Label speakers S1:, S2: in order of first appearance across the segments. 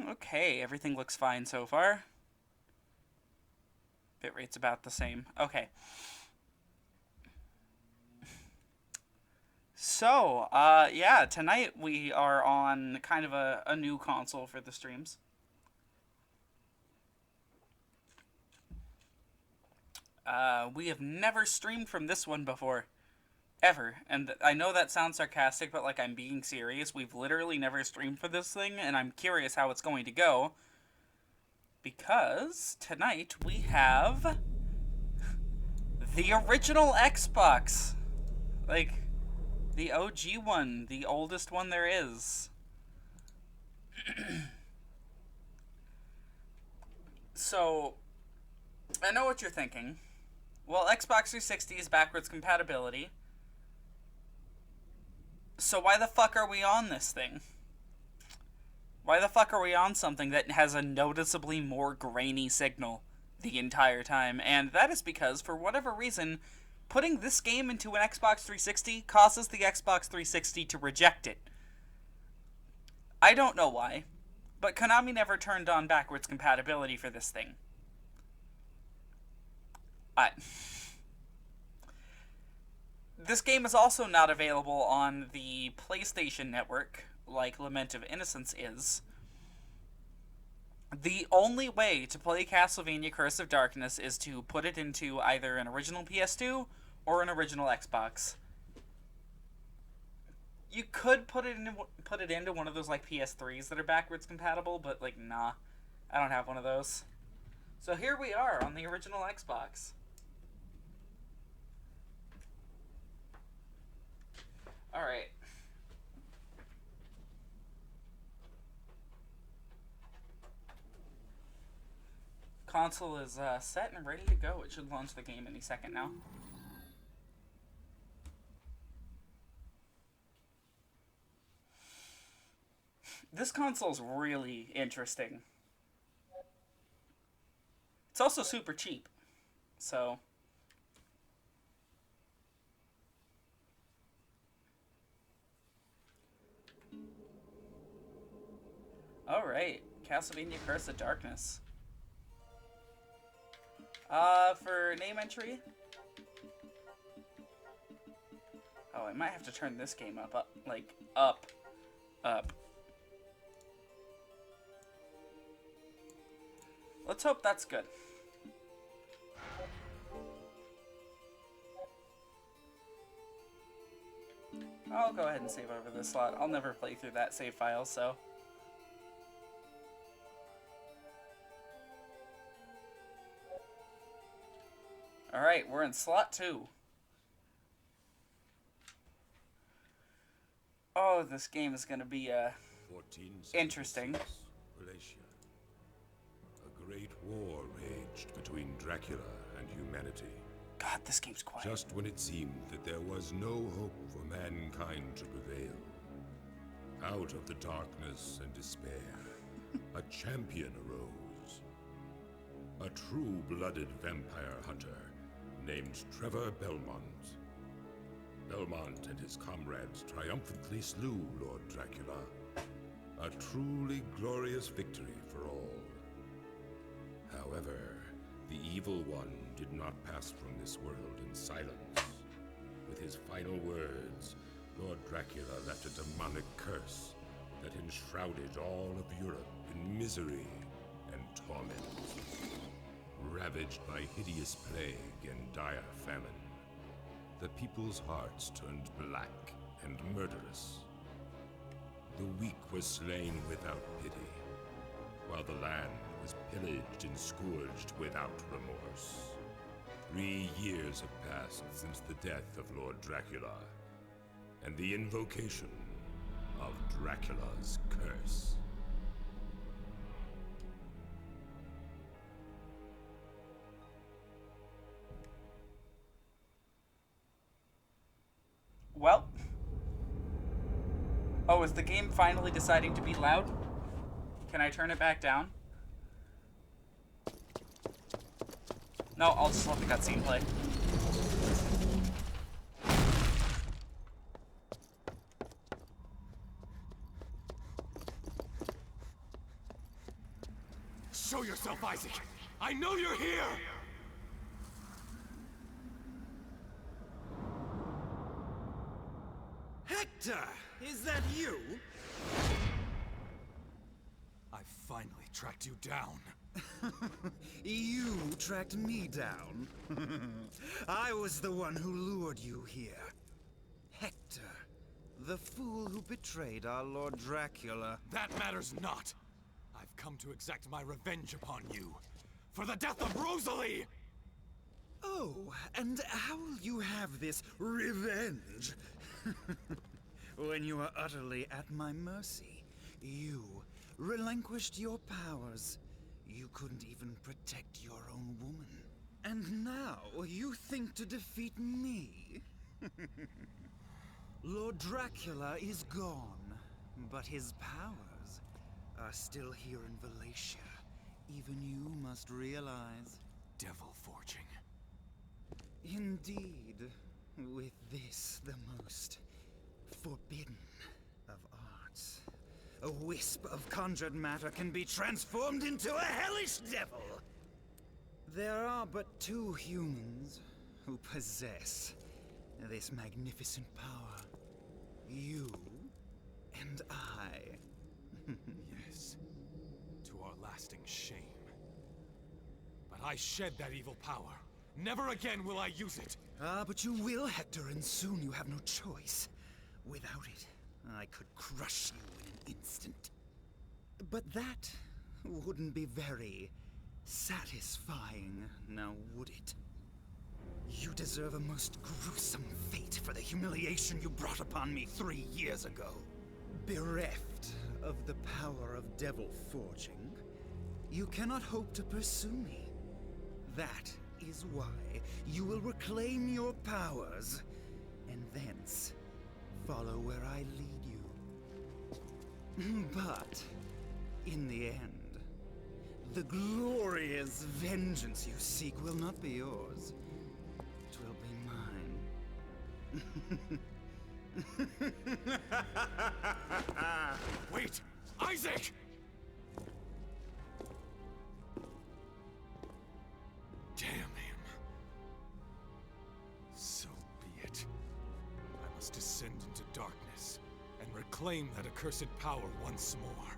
S1: Okay, everything looks fine so far. Bitrate's about the same. Okay. So, yeah, tonight we are on kind of a new console for the streams. We have never streamed from this one before. Ever. And I know that sounds sarcastic, but like I'm being serious. We've literally never streamed for this thing, and I'm curious how it's going to go. Because tonight we have the original Xbox. Like, the OG one, the oldest one there is. So, I know what you're thinking. Well, Xbox 360 is backwards compatibility. So why the fuck are we on this thing? Why the fuck are we on something that has a noticeably more grainy signal the entire time? And that is because, for whatever reason, putting this game into an Xbox 360 causes the Xbox 360 to reject it. I don't know why, but Konami never turned on backwards compatibility for this thing. This game is also not available on the PlayStation Network, like Lament of Innocence is. The only way to play Castlevania Curse of Darkness is to put it into either an original PS2 or an original Xbox. You could put it into one of those like PS3s that are backwards compatible, but like nah, I don't have one of those. So here we are on the original Xbox. All right. Console is set and ready to go. It should launch the game any second now. This console's really interesting. It's also super cheap. So alright. Castlevania Curse of Darkness. For name entry. Oh, I might have to turn this game up. Up. Let's hope that's good. I'll go ahead and save over this slot. I'll never play through that save file, so. Alright, we're in slot 2. Oh, this game is gonna be, interesting.
S2: A great war raged between Dracula and humanity.
S1: God, this game's quiet.
S2: Just when it seemed that there was no hope for mankind to prevail, out of the darkness and despair, a champion arose. A true-blooded vampire hunter named Trevor Belmont. Belmont and his comrades triumphantly slew Lord Dracula. A truly glorious victory for all. However, the evil one did not pass from this world in silence. With his final words, Lord Dracula left a demonic curse that enshrouded all of Europe in misery and torment. Ravaged by hideous plague and dire famine, the people's hearts turned black and murderous. The weak were slain without pity, while the land was pillaged and scourged without remorse. 3 years have passed since the death of Lord Dracula, and the invocation of Dracula's curse.
S1: Well. Oh, is the game finally deciding to be loud? Can I turn it back down? No, I'll just let the cutscene play.
S3: Show yourself, Isaac! I know you're here!
S4: Hector! Is that you?
S3: I finally tracked you down.
S4: You tracked me down. I was the one who lured you here. Hector, the fool who betrayed our Lord Dracula.
S3: That matters not. I've come to exact my revenge upon you. For the death of Rosalie!
S4: Oh, and how will you have this revenge? When you are utterly at my mercy, you relinquished your powers. You couldn't even protect your own woman. And now you think to defeat me? Lord Dracula is gone, but his powers are still here in Valacia. Even you must realize.
S3: Devil forging.
S4: Indeed, with this the most forbidden of arts. A wisp of conjured matter can be transformed into a hellish devil. There are but two humans who possess this magnificent power. You and I.
S3: Yes, to our lasting shame. But I shed that evil power. Never again will I use it.
S4: Ah, but you will, Hector, and soon you have no choice. Without it, I could crush you in an instant. But that wouldn't be very satisfying, now would it? You deserve a most gruesome fate for the humiliation you brought upon me 3 years ago. Bereft of the power of devil forging, you cannot hope to pursue me. That is why you will reclaim your powers, and thence follow where I lead you. But, in the end, the glorious vengeance you seek will not be yours. It will be mine.
S3: Wait! Isaac! Damn him. So be it. I must descend into darkness and reclaim that accursed power once more.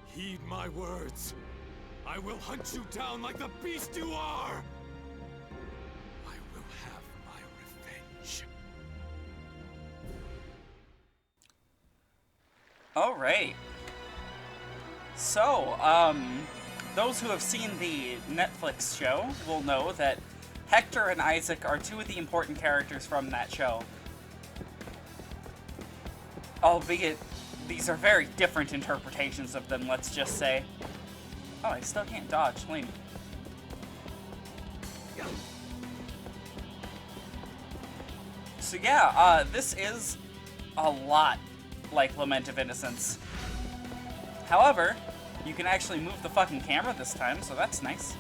S3: Heed my words. I will hunt you down like the beast you are! I will have my revenge.
S1: Alright. So, those who have seen the Netflix show will know that Hector and Isaac are two of the important characters from that show. Albeit, these are very different interpretations of them, let's just say. Oh, I still can't dodge. Lame. So yeah, this is a lot like Lament of Innocence. However, you can actually move the fucking camera this time, so that's nice.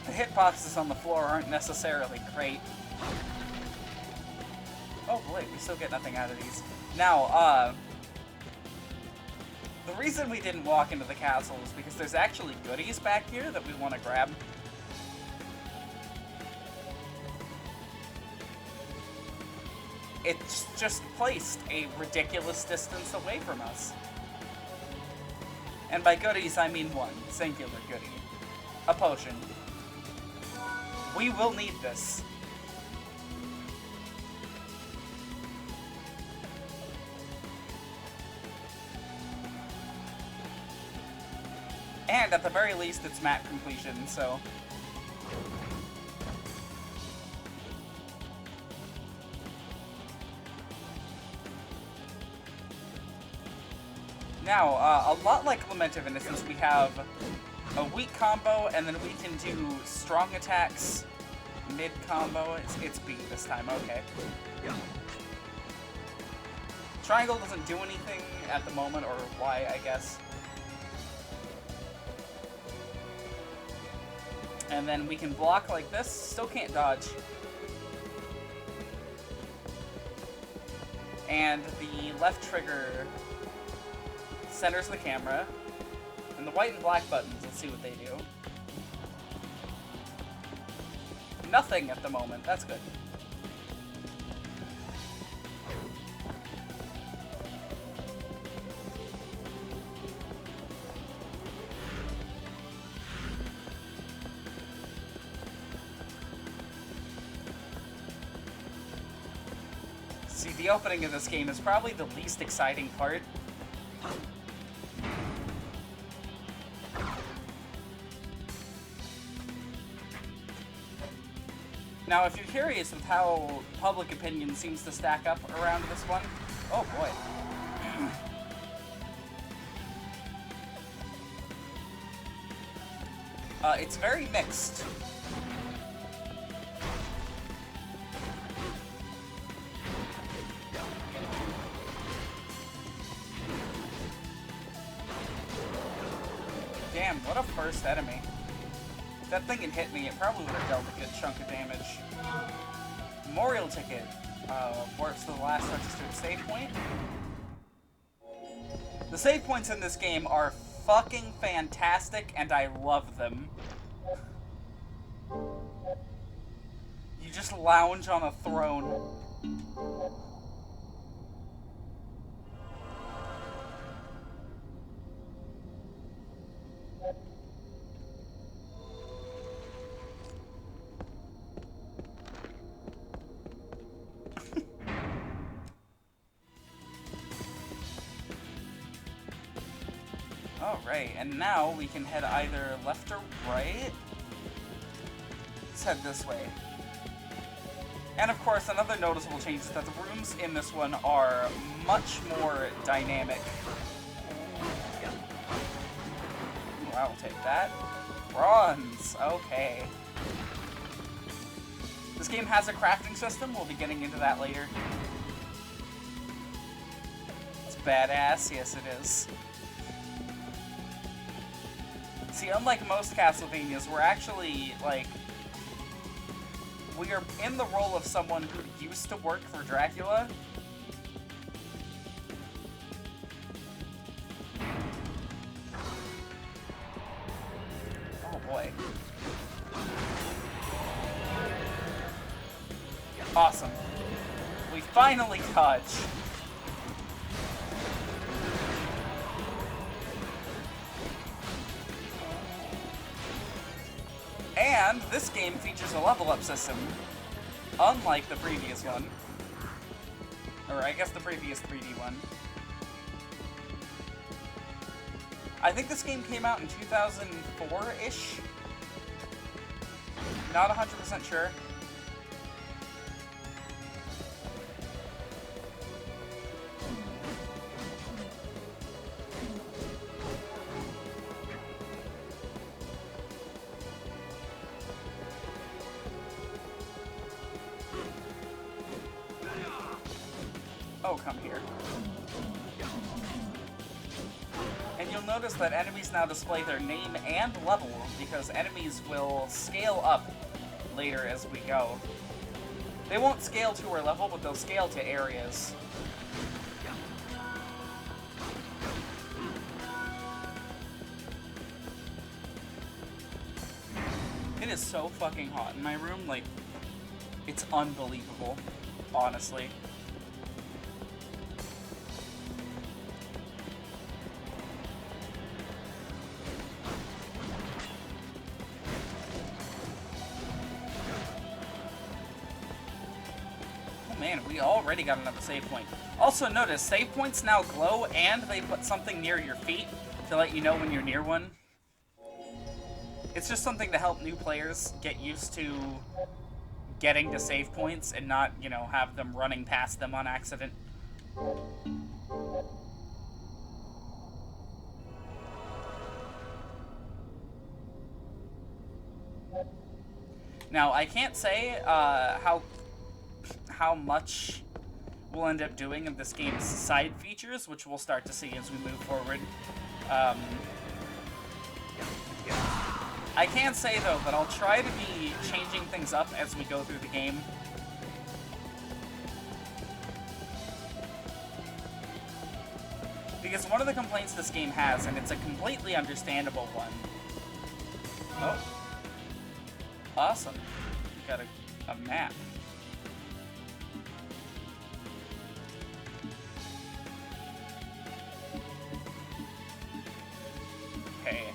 S1: The hitboxes on the floor aren't necessarily great. Oh boy, we still get nothing out of these. Now, the reason we didn't walk into the castle is because there's actually goodies back here that we want to grab. It's just placed a ridiculous distance away from us. And by goodies, I mean one singular goodie. A potion. We will need this. And at the very least, it's map completion, so... Now, a lot like Lament of Innocence, we have a weak combo, and then we can do strong attacks, mid combo. It's B this time, okay. Triangle doesn't do anything at the moment, or Y, I guess. And then we can block like this. Still can't dodge. And the left trigger centers the camera. And the white and black buttons, let's see what they do. Nothing at the moment, that's good. See, the opening of this game is probably the least exciting part. Now, if you're curious with how public opinion seems to stack up around this one, oh boy. It's very mixed. Damn, what a first enemy. If that thing had hit me, it probably would have dealt a good chunk of damage. Memorial ticket. Warps to the last registered save point. The save points in this game are fucking fantastic, and I love them. You just lounge on a throne. Alright, and now we can head either left or right. Let's head this way. And of course, another noticeable change is that the rooms in this one are much more dynamic. Ooh, I'll take that. Bronze, okay. This game has a crafting system, we'll be getting into that later. It's badass, yes it is. See, unlike most Castlevanias, we're actually, like, we are in the role of someone who used to work for Dracula. Oh boy. Awesome. We finally dodge. And this game features a level up system, unlike the previous one. Or I guess the previous 3D one. I think this game came out in 2004-ish. Not 100% sure. Oh, come here. And you'll notice that enemies now display their name and level, because enemies will scale up later as we go. They won't scale to our level, but they'll scale to areas. It is so fucking hot in my room, like, it's unbelievable, honestly. Man, we already got another save point. Also notice, save points now glow, and they put something near your feet to let you know when you're near one. It's just something to help new players get used to getting to save points and not, you know, have them running past them on accident. Now, I can't say how much we'll end up doing in this game's side features, which we'll start to see as we move forward. I can say, though, that I'll try to be changing things up as we go through the game. Because one of the complaints this game has, and it's a completely understandable one... Oh. Awesome. We got a map. Okay.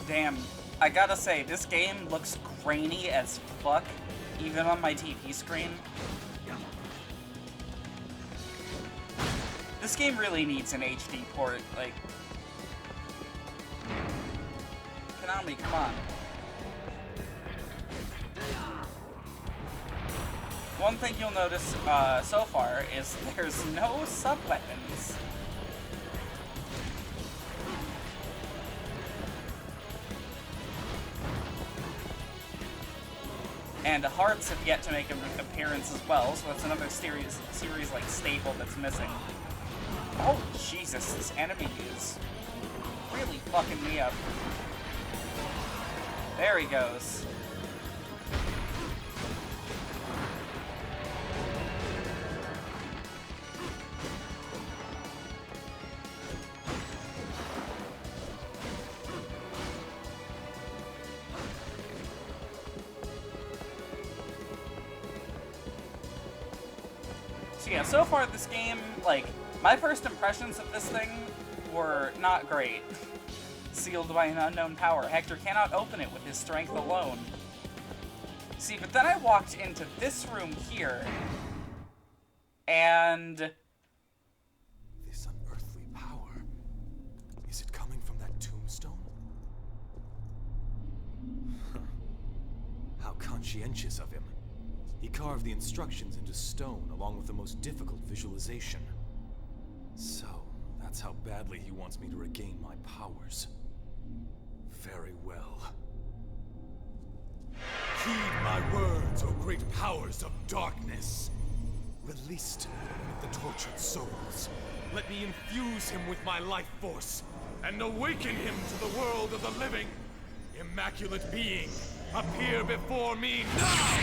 S1: Damn, I gotta say, this game looks grainy as fuck, even on my TV screen. This game really needs an HD port, like... Konami, come on. One thing you'll notice so far is there's no sub-weapons. And hearts have yet to make an appearance as well, so that's another series like staple that's missing. Oh Jesus, this enemy is really fucking me up. There he goes. So yeah, so far this game, like, my first impressions of this thing were not great. Sealed by an unknown power. Hector cannot open it with his strength alone. See, but then I walked into this room here, and...
S3: This unearthly power, is it coming from that tombstone? How conscientious of him. He carved the instructions into stone, along with the most difficult visualization. So, that's how badly he wants me to regain my powers. Very well. Heed my words, O great powers of darkness! Release to me the tortured souls. Let me infuse him with my life force, and awaken him to the world of the living! Immaculate being, appear before me now!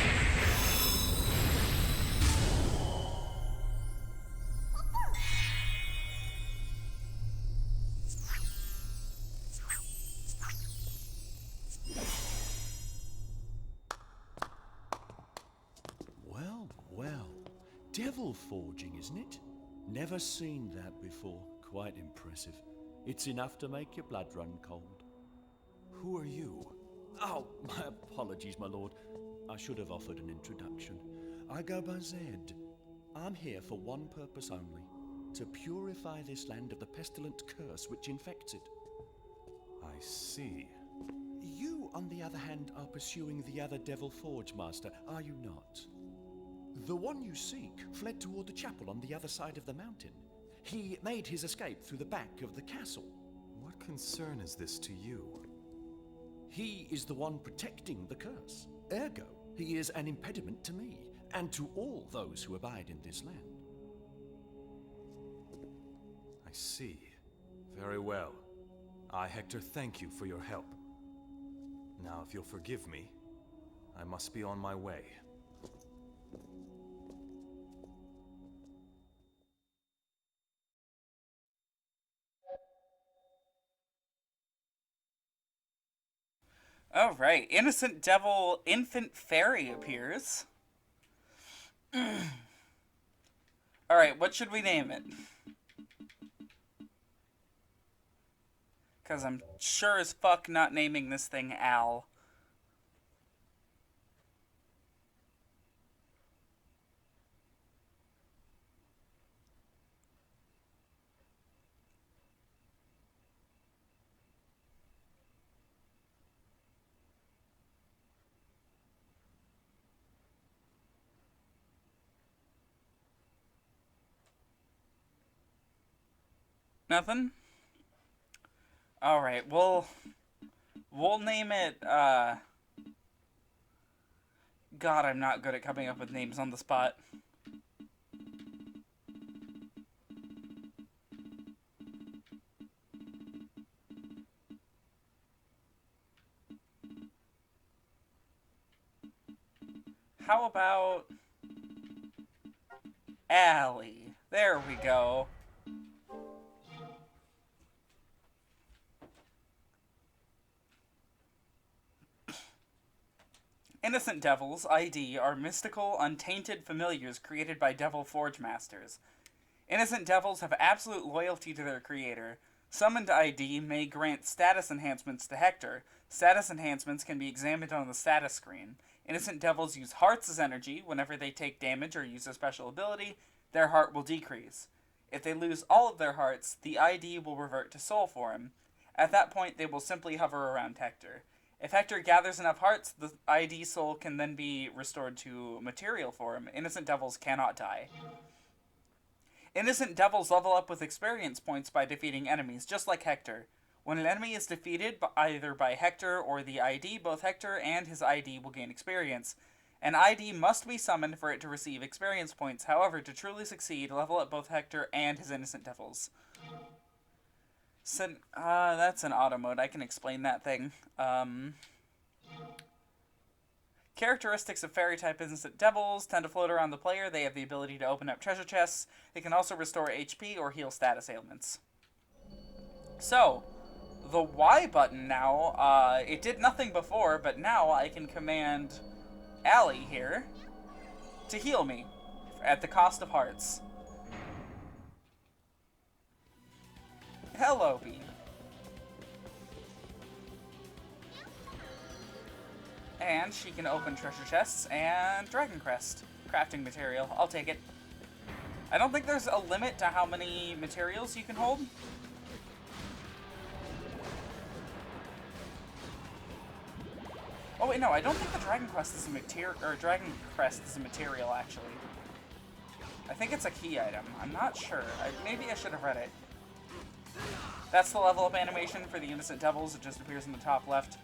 S5: Devil forging, isn't it? Never seen that before. Quite impressive. It's enough to make your blood run cold.
S3: Who are you?
S5: Oh, my apologies, my lord. I should have offered an introduction. I go by Zed. I'm here for one purpose only. To purify this land of the pestilent curse which infects it.
S3: I see.
S5: You, on the other hand, are pursuing the other Devil Forge Master, are you not? The one you seek fled toward the chapel on the other side of the mountain. He made his escape through the back of the castle.
S3: What concern is this to you?
S5: He is the one protecting the curse. Ergo, he is an impediment to me, and to all those who abide in this land.
S3: I see. Very well. I, Hector, thank you for your help. Now, if you'll forgive me, I must be on my way.
S1: Oh, right. Innocent devil infant fairy appears. Alright, what should we name it? Because I'm sure as fuck not naming this thing Al. Nothing? Alright, we'll name it, God, I'm not good at coming up with names on the spot. How about Allie? There we go. Innocent Devils, ID, are mystical, untainted familiars created by Devil Forge Masters. Innocent Devils have absolute loyalty to their creator. Summoned ID may grant status enhancements to Hector. Status enhancements can be examined on the status screen. Innocent Devils use hearts as energy. Whenever they take damage or use a special ability, their heart will decrease. If they lose all of their hearts, the ID will revert to soul form. At that point, they will simply hover around Hector. If Hector gathers enough hearts, the ID soul can then be restored to material form. Innocent Devils cannot die. Innocent Devils level up with experience points by defeating enemies, just like Hector. When an enemy is defeated either by Hector or the ID, both Hector and his ID will gain experience. An ID must be summoned for it to receive experience points. However, to truly succeed, level up both Hector and his Innocent Devils. That's an auto mode. I can explain that thing. Characteristics of fairy-type Innocent Devils tend to float around the player. They have the ability to open up treasure chests. They can also restore HP or heal status ailments. So, the Y button now, it did nothing before, but now I can command Allie here to heal me at the cost of hearts. Hello, Bean. And she can open treasure chests and Dragon Crest. Crafting material. I'll take it. I don't think there's a limit to how many materials you can hold. Oh wait, no, I don't think the Dragon Crest is a material, or Dragon Crest is a material, actually. I think it's a key item. I'm not sure. Maybe I should have read it. That's the level up animation for the Innocent Devils. It just appears in the top left.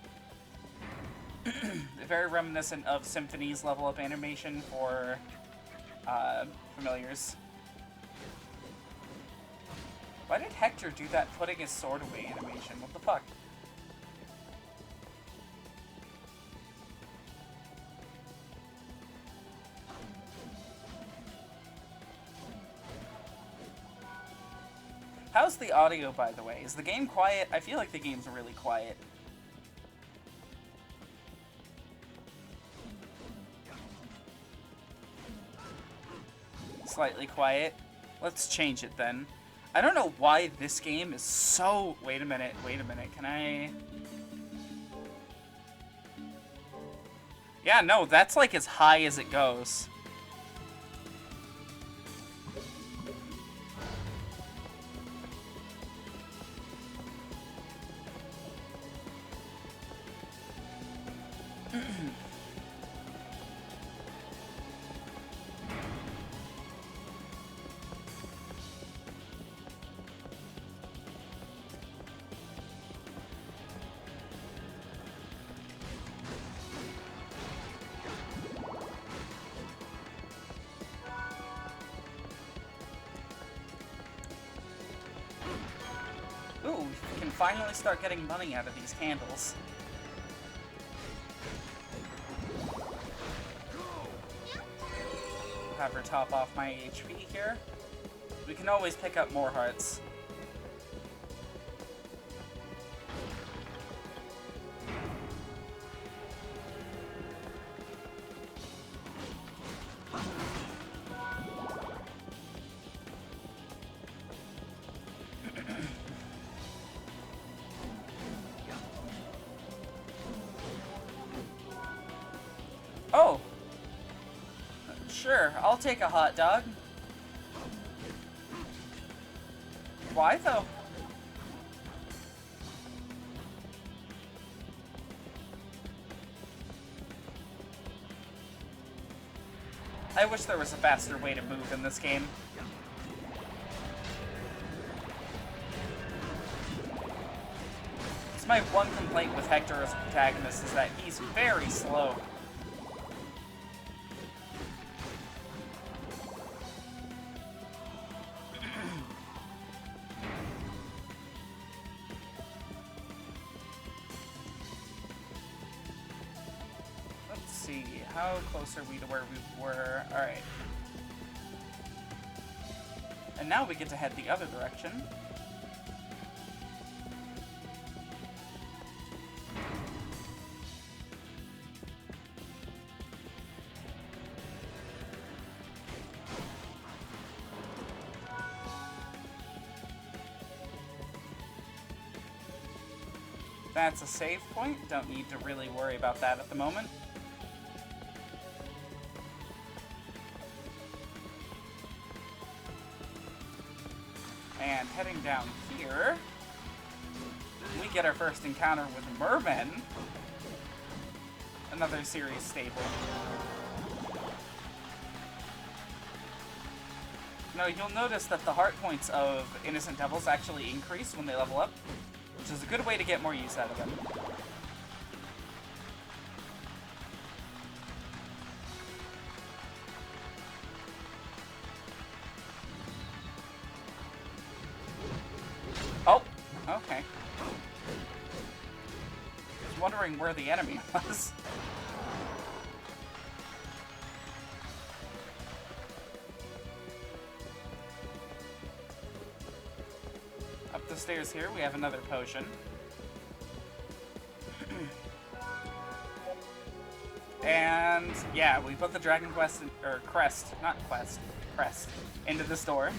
S1: Very reminiscent of Symphony's level up animation for familiars. Why did Hector do that putting his sword away animation? What the fuck? How's the audio, by the way? Is the game quiet? I feel like the game's really quiet. Slightly quiet. Let's change it then. I don't know why this game is so... Wait a minute, can I... Yeah, no, that's like as high as it goes. Ooh, we can finally start getting money out of these candles. Have her top off my HP here. We can always pick up more hearts. Oh! Sure, I'll take a hot dog. Why, though? I wish there was a faster way to move in this game. my one complaint with Hector as a protagonist, is that he's very slow. Let's see, how close are we to where we were? Alright. And now we get to head the other direction. That's a save point. Don't need to really worry about that at the moment. And heading down here, we get our first encounter with mermen. Another series staple. Now you'll notice that the heart points of innocent devils actually increase when they level up, which is a good way to get more use out of them. Oh, okay. I was wondering where the enemy was. Up the stairs here, we have another potion. And yeah, we put the Dragon Quest, or Crest, not Quest, Crest, into this door.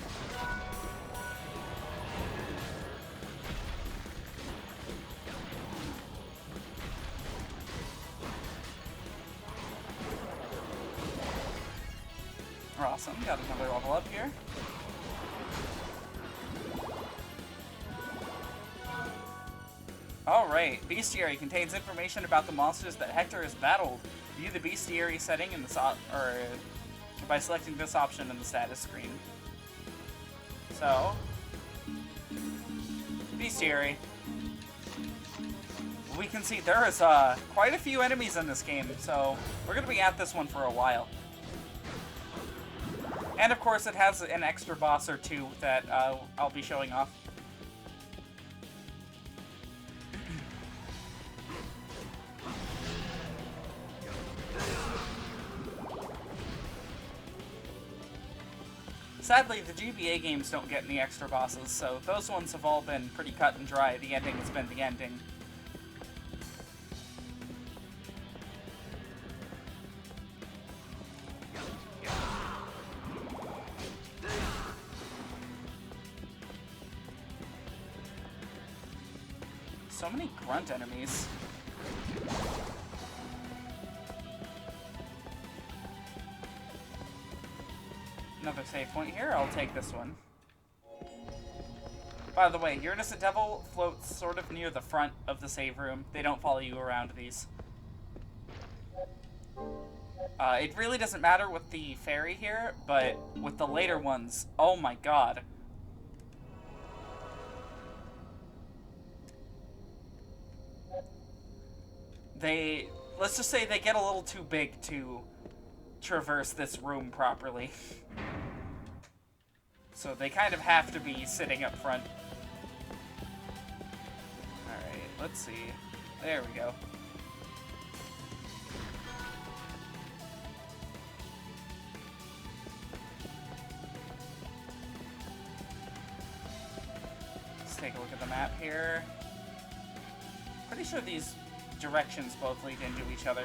S1: Awesome, got another level up here. Alright, Bestiary contains information about the monsters that Hector has battled. View the Bestiary setting in the by selecting this option in the status screen. So, Bestiary. We can see there is quite a few enemies in this game, so we're going to be at this one for a while. And of course it has an extra boss or two that I'll be showing off. Sadly, the GBA games don't get any extra bosses, so those ones have all been pretty cut and dry. The ending has been the ending. So many grunt enemies. Another save point here, I'll take this one. By the way, your innocent devil floats sort of near the front of the save room. They don't follow you around these. It really doesn't matter with the fairy here, but with the later ones, oh my god. Let's just say they get a little too big to traverse this room properly. So they kind of have to be sitting up front. Alright, let's see. There we go. Let's take a look at the map here. Pretty sure these directions both lead into each other.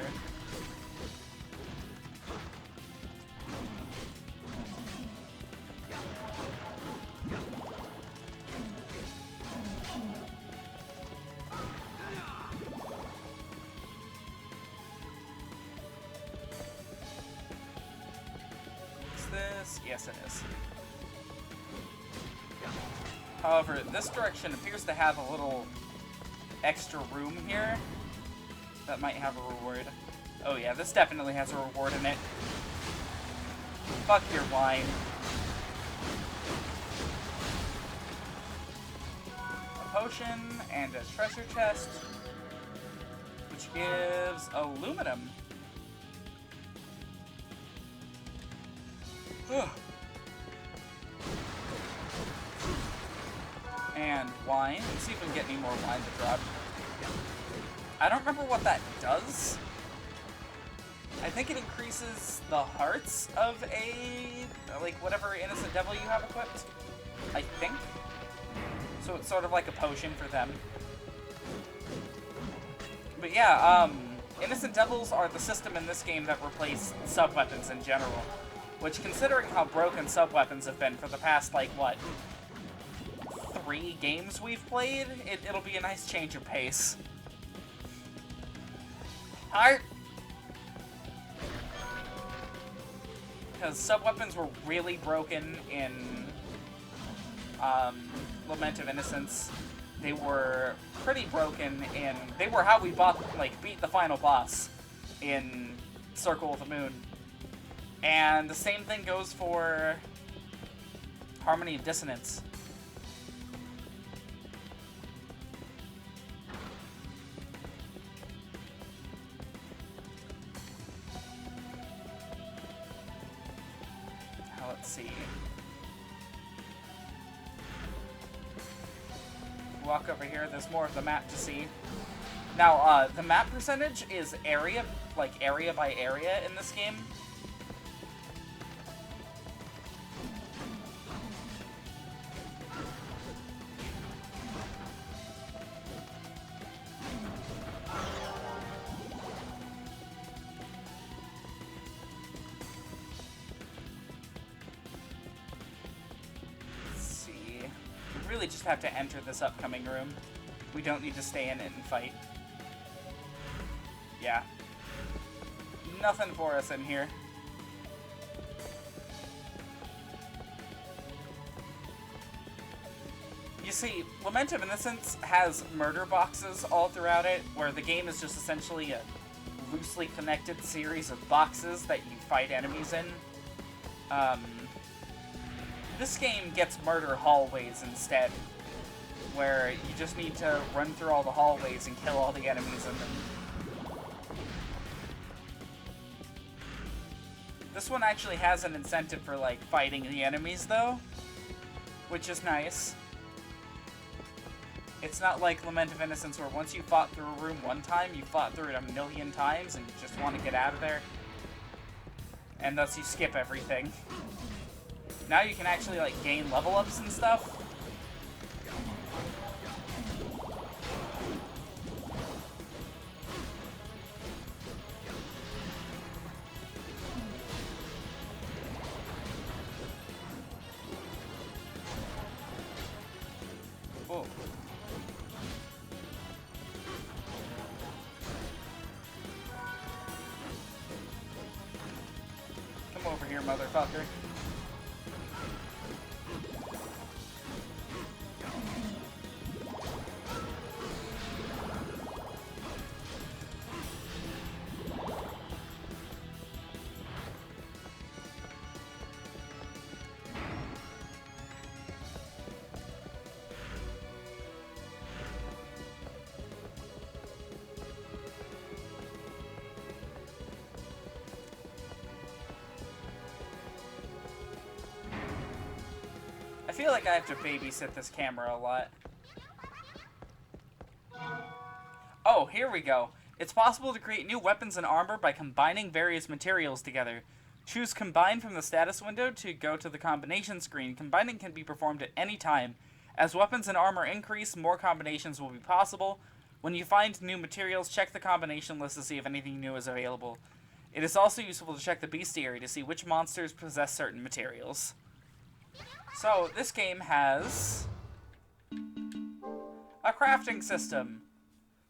S1: Is this? Yes, it is. However, this direction appears to have a little extra room here that might have a reward. Oh yeah, this definitely has a reward in it. Fuck your wine. potion and a treasure chest, which gives aluminum. Ugh. And wine. Let's see if we can get any more wine to drop. I don't remember what that does. I think it increases the hearts of like, whatever innocent devil you have equipped. I think. So it's sort of like a potion for them. But yeah, innocent devils are the system in this game that replace sub-weapons in general. Which, considering how broken sub-weapons have been for the past, like, what, 3 games we've played, it'll be a nice change of pace. Heart! Because sub-weapons were really broken in Lament of Innocence. They were pretty broken in... They were how we beat the final boss in Circle of the Moon. And the same thing goes for Harmony of Dissonance. Now let's see. Walk over here, there's more of the map to see. Now, the map percentage is area by area in this game. Really just have to enter this upcoming room. We don't need to stay in it and fight. Yeah. Nothing for us in here. You see, Lament of Innocence has murder boxes all throughout it, where the game is just essentially a loosely connected series of boxes that you fight enemies in. This game gets murder hallways instead, where you just need to run through all the hallways and kill all the enemies in them. This one actually has an incentive for, like, fighting the enemies, though, which is nice. It's not like Lament of Innocence, where once you fought through a room one time, you fought through it a million times and you just want to get out of there. And thus you skip everything. Now you can actually, like, gain level ups and stuff. Whoa. Come over here, motherfucker. I feel like I have to babysit this camera a lot. Oh, here we go. It's possible to create new weapons and armor by combining various materials together. Choose Combine from the status window to go to the combination screen. Combining can be performed at any time. As weapons and armor increase, more combinations will be possible. When you find new materials, check the combination list to see if anything new is available. It is also useful to check the bestiary to see which monsters possess certain materials. So, this game has a crafting system.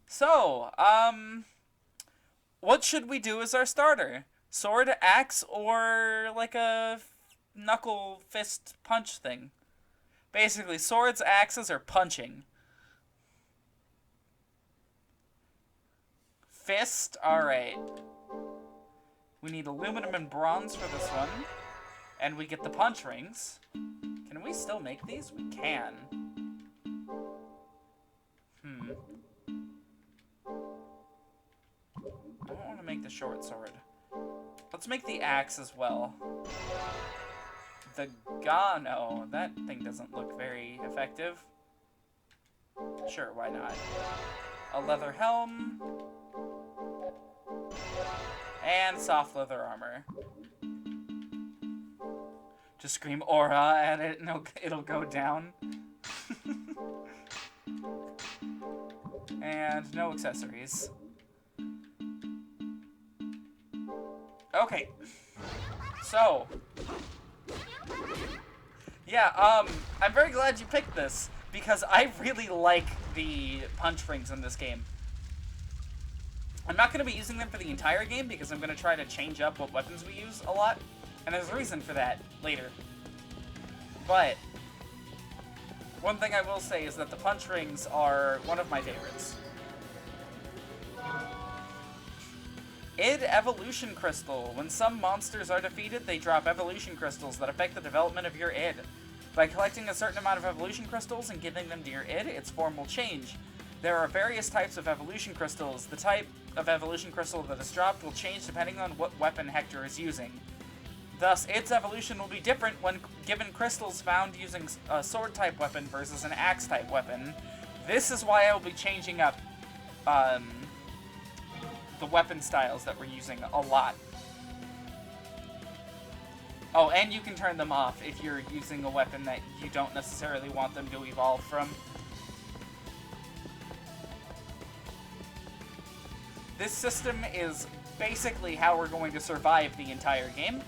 S1: So, what should we do as our starter? Sword, axe, or like a knuckle fist punch thing? Basically, swords, axes, or punching. Fist, alright. We need aluminum and bronze for this one. And we get the punch rings. Can we still make these? We can. make the short sword. Let's make the axe as well. The Gano. That thing doesn't look very effective. Sure, why not? A leather helm. And soft leather armor. Just scream aura at it and it'll go down. And no accessories. Okay. So. Yeah, I'm very glad you picked this, because I really like the punch rings in this game. I'm not going to be using them for the entire game, because I'm going to try to change up what weapons we use a lot, and there's a reason for that later. But one thing I will say is that the punch rings are one of my favorites. Id Evolution Crystal. When some monsters are defeated, they drop evolution crystals that affect the development of your id. By collecting a certain amount of evolution crystals and giving them to your id, its form will change. There are various types of evolution crystals. The type of evolution crystal that is dropped will change depending on what weapon Hector is using. Thus, its evolution will be different when given crystals found using a sword-type weapon versus an axe-type weapon. This is why I will be changing up the weapon styles that we're using a lot. Oh, and you can turn them off if you're using a weapon that you don't necessarily want them to evolve from. This system is basically how we're going to survive the entire game.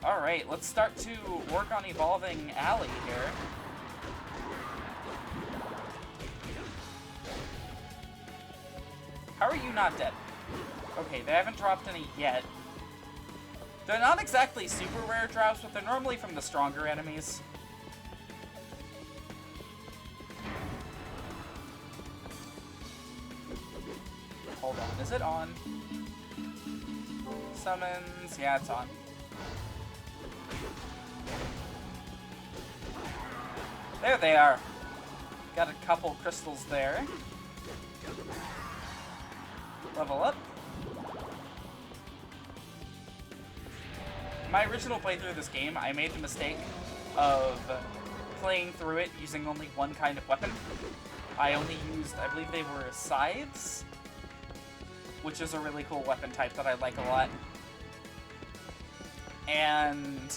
S1: Alright, let's start to work on evolving Allie here. How are you not dead? Okay, they haven't dropped any yet. They're not exactly super rare drops, but they're normally from the stronger enemies. Hold on, is it on? Summons, yeah, it's on. There they are. Got a couple crystals there. Level up. My original playthrough of this game, I made the mistake of playing through it using only one kind of weapon. I only used, I believe they were scythes, which is a really cool weapon type that I like a lot. And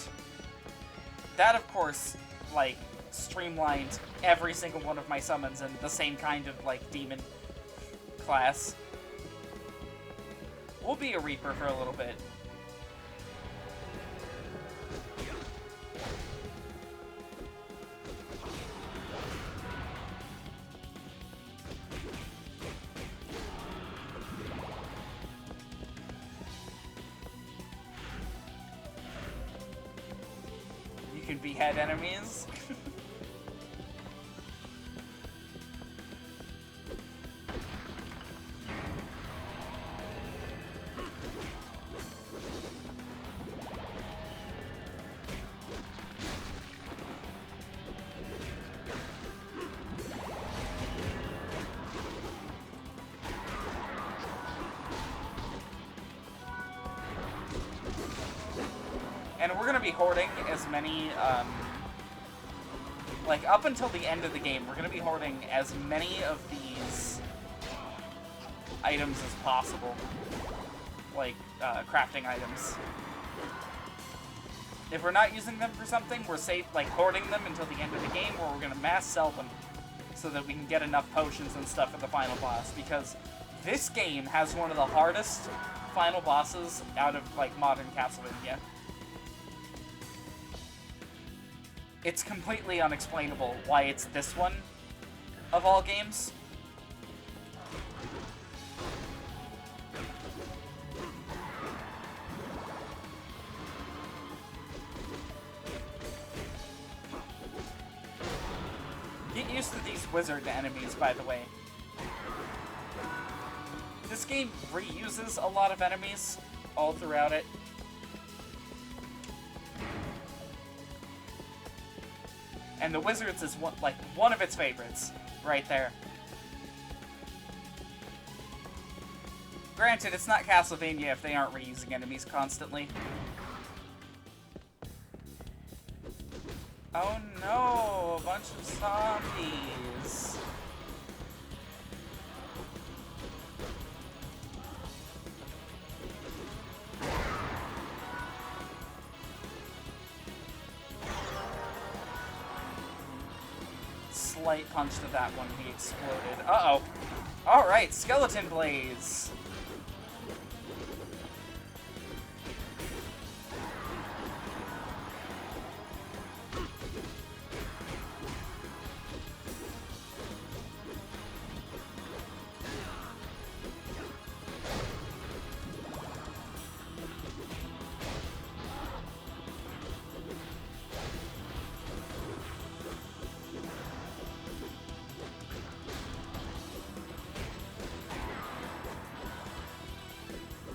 S1: that, of course, like, streamlined every single one of my summons in the same kind of, like, demon class. We'll be a Reaper for a little bit. You can behead enemies. And we're gonna be hoarding as many, like, up until the end of the game, we're gonna be hoarding as many of these items as possible. Like, crafting items. If we're not using them for something, we're safe, like, hoarding them until the end of the game, or we're gonna mass sell them so that we can get enough potions and stuff for the final boss, because this game has one of the hardest final bosses out of, like, modern Castlevania. It's completely unexplainable why it's this one of all games. Get used to these wizard enemies, by the way. This game reuses a lot of enemies all throughout it. And the Wizards is one of its favorites, right there. Granted, it's not Castlevania if they aren't reusing enemies constantly. Oh no, a bunch of zombies. Slight punch to that one, he exploded. Uh-oh. Alright, Skeleton Blaze.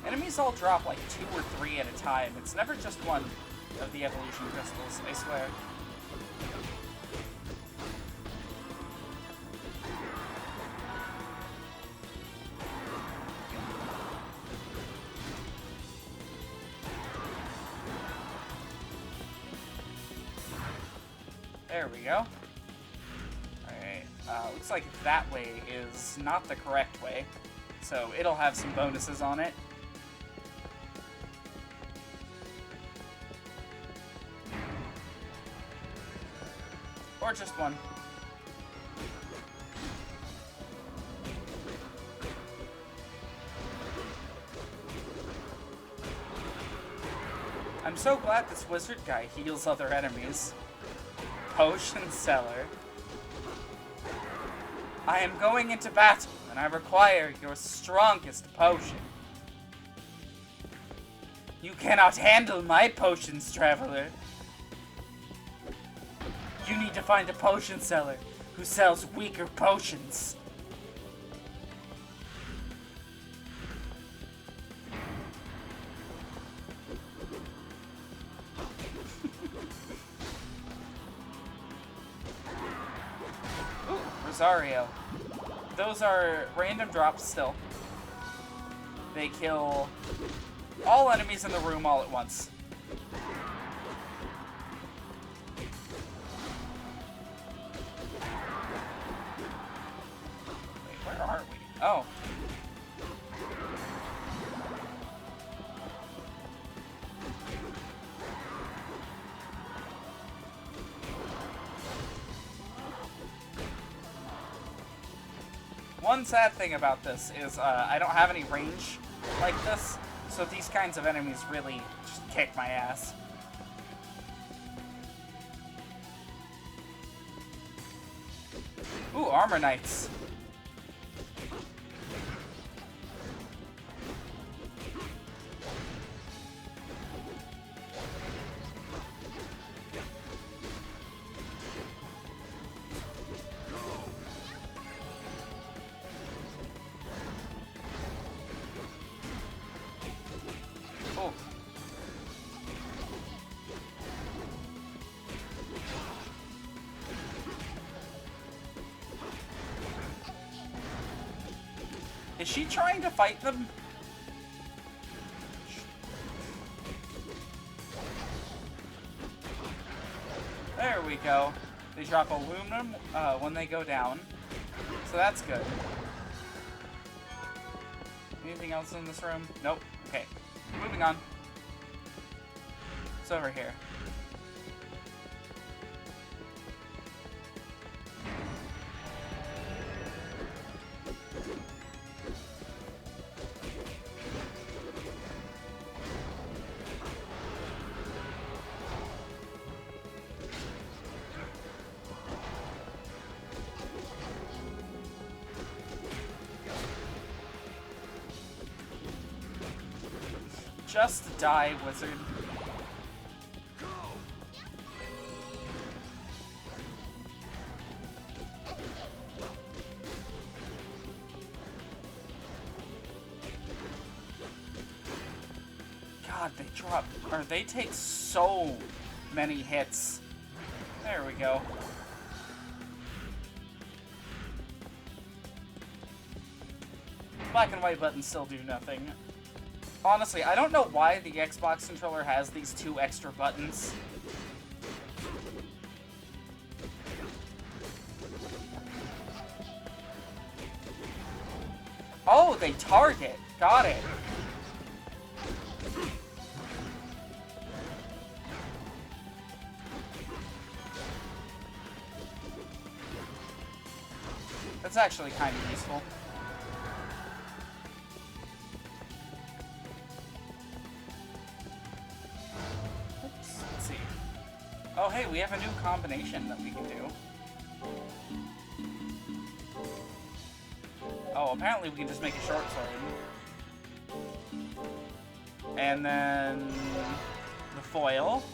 S1: Enemies all drop like 2 or 3 at a time. It's never just one of the evolution crystals, I swear. There we go. Alright, looks like that way is not the correct way, so it'll have some bonuses on it. Or just one. I'm so glad this wizard guy heals other enemies. Potion seller. I am going into battle, and I require your strongest potion. You cannot handle my potions, traveler. You need to find a potion seller who sells weaker potions. Ooh, Rosario. Those are random drops still. They kill all enemies in the room all at once. Where are we? Oh. One sad thing about this is I don't have any range like this, so these kinds of enemies really just kick my ass. Ooh, Armor Knights. Oh. Is she trying to fight them? There we go. They drop aluminum when they go down. So that's good. Anything else in this room? Nope. Okay. Moving on. It's over here. Just die, wizard. God, they drop, or they take so many hits. There we go. black and white buttons still do nothing. Honestly, I don't know why the Xbox controller has these 2 extra buttons. Oh, they target. Got it. That's actually kind of useful. Oops, let's see. Oh, hey, we have a new combination that we can do. Oh, apparently we can just make a short sword. And then the foil.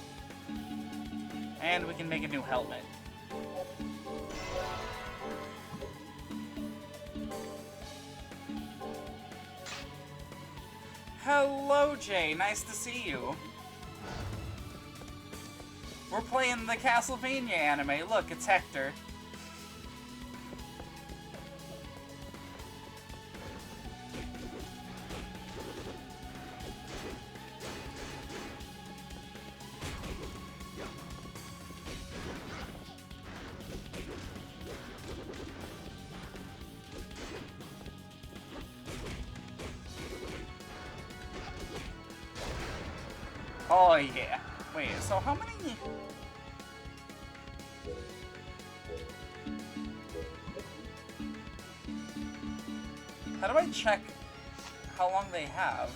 S1: And we can make a new helmet. Hello, Jay. Nice to see you. We're playing the Castlevania anime. Look, it's Hector. Oh, yeah. Wait, so how many... How do I check how long they have?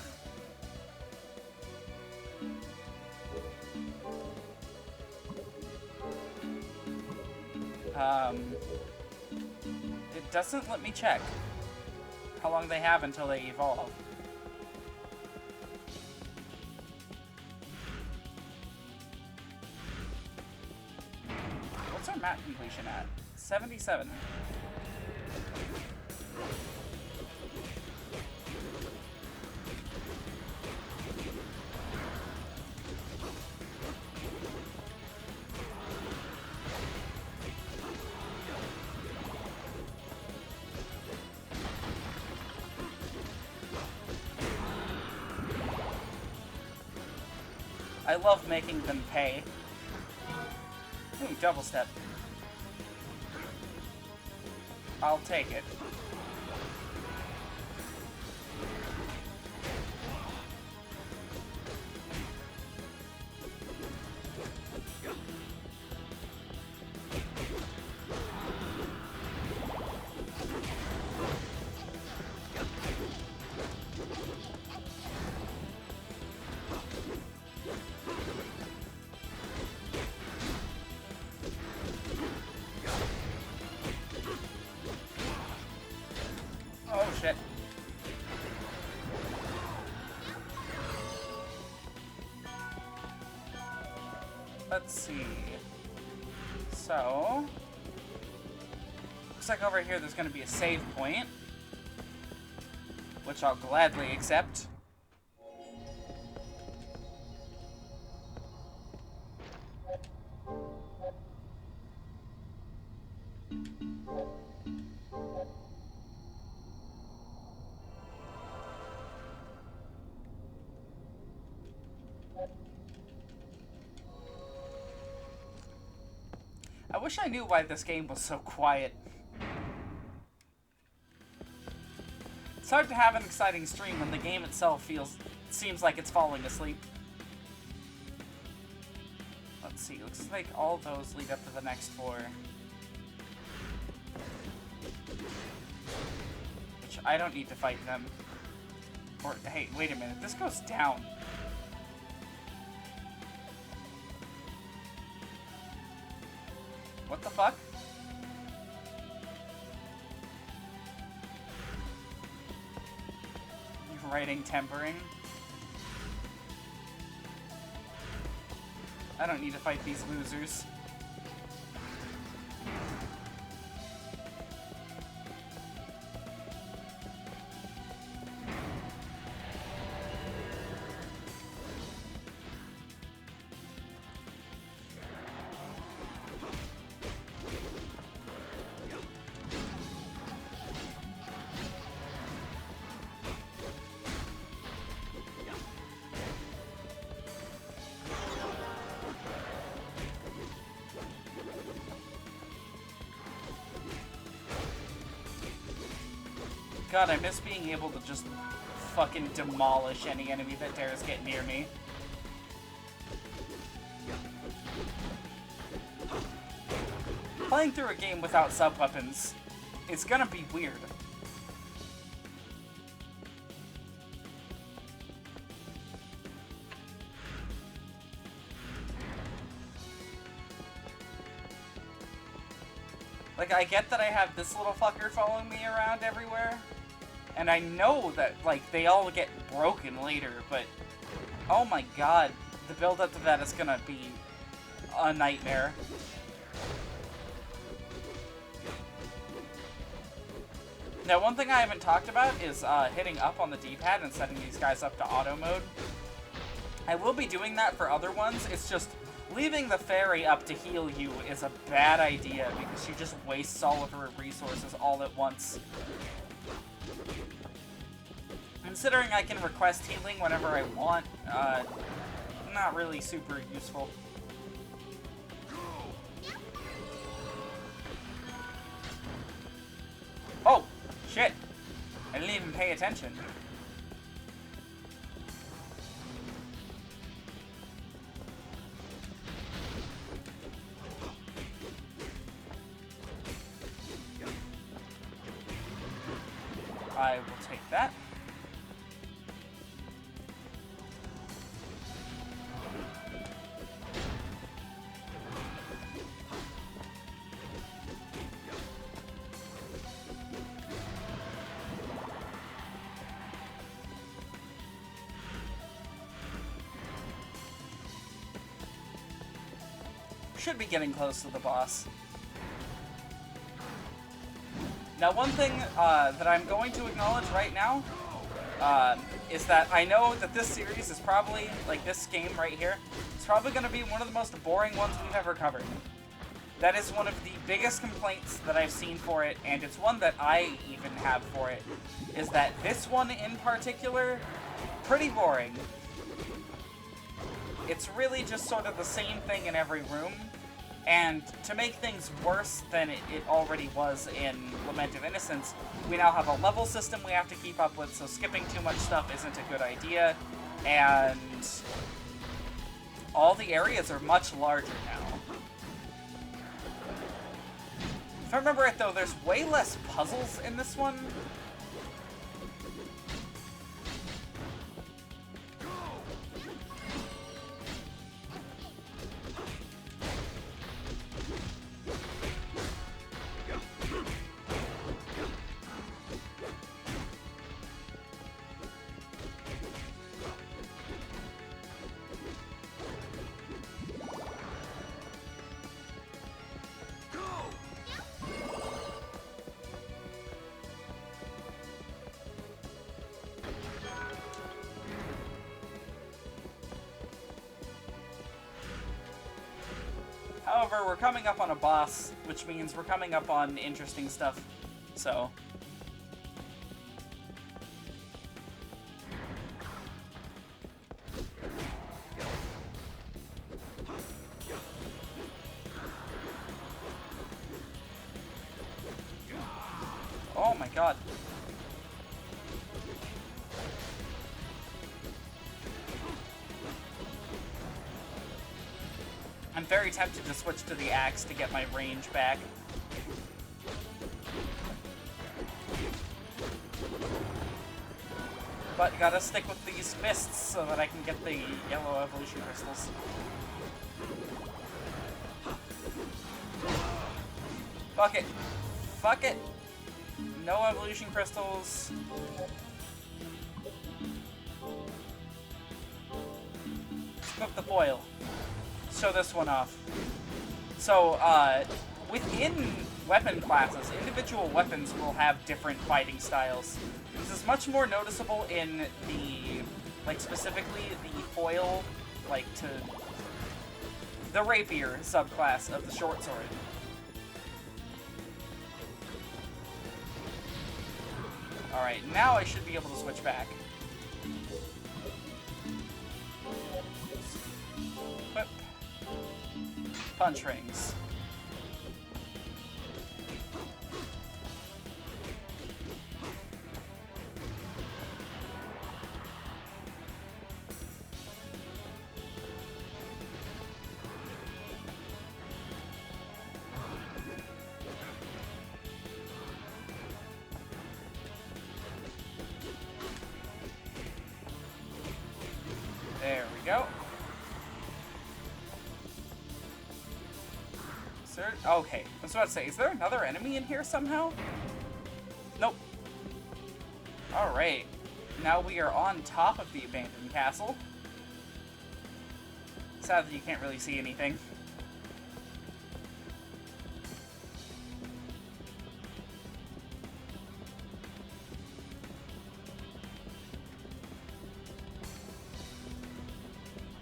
S1: It doesn't let me check how long they have until they evolve. What's our map completion at? 77. I love making them pay. Ooh, double step. I'll take it. Oh shit. Let's see. So, looks like over here there's going to be a save point, which I'll gladly accept. I wish I knew why this game was so quiet. It's hard to have an exciting stream when the game itself seems like it's falling asleep. Let's see, looks like all those lead up to the next floor. Which I don't need to fight them. Or, hey, wait a minute, this goes down. What the fuck? You're writing tempering? I don't need to fight these losers. God, I miss being able to just fucking demolish any enemy that dares get near me. Playing through a game without sub-weapons is gonna be weird. Like, I get that I have this little fucker following me around everywhere, and I know that, like, they all get broken later, but oh my god, the build-up to that is gonna be a nightmare. Now, one thing I haven't talked about is hitting up on the D-pad and setting these guys up to auto mode. I will be doing that for other ones, it's just leaving the fairy up to heal you is a bad idea because she just wastes all of her resources all at once. Considering I can request healing whenever I want, not really super useful. Oh, shit. I didn't even pay attention. I will take that. Should be getting close to the boss. Now, one thing that I'm going to acknowledge right now is that I know that this series is probably, like this game right here, is probably going to be one of the most boring ones we've ever covered. That is one of the biggest complaints that I've seen for it, and it's one that I even have for it, is that this one in particular, pretty boring. It's really just sort of the same thing in every room. And to make things worse than it already was in Lament of Innocence, we now have a level system we have to keep up with, so skipping too much stuff isn't a good idea. And all the areas are much larger now. If I remember right though, there's way less puzzles in this one. However, we're coming up on a boss, which means we're coming up on interesting stuff, so... Oh my god. I'm very tempted to switch to the axe to get my range back. But gotta stick with these fists so that I can get the yellow evolution crystals. Fuck it. Fuck it. No evolution crystals. Equip the foil. Show this one off. So, within weapon classes, individual weapons will have different fighting styles. This is much more noticeable in the, like, specifically the foil, like, to the rapier subclass of the short sword. Alright, now I should be able to switch back. Equip. Punch rings. go. Is there... Okay, I was about to say, is there another enemy in here somehow? Nope. Alright. Now we are on top of the abandoned castle. Sadly, you can't really see anything.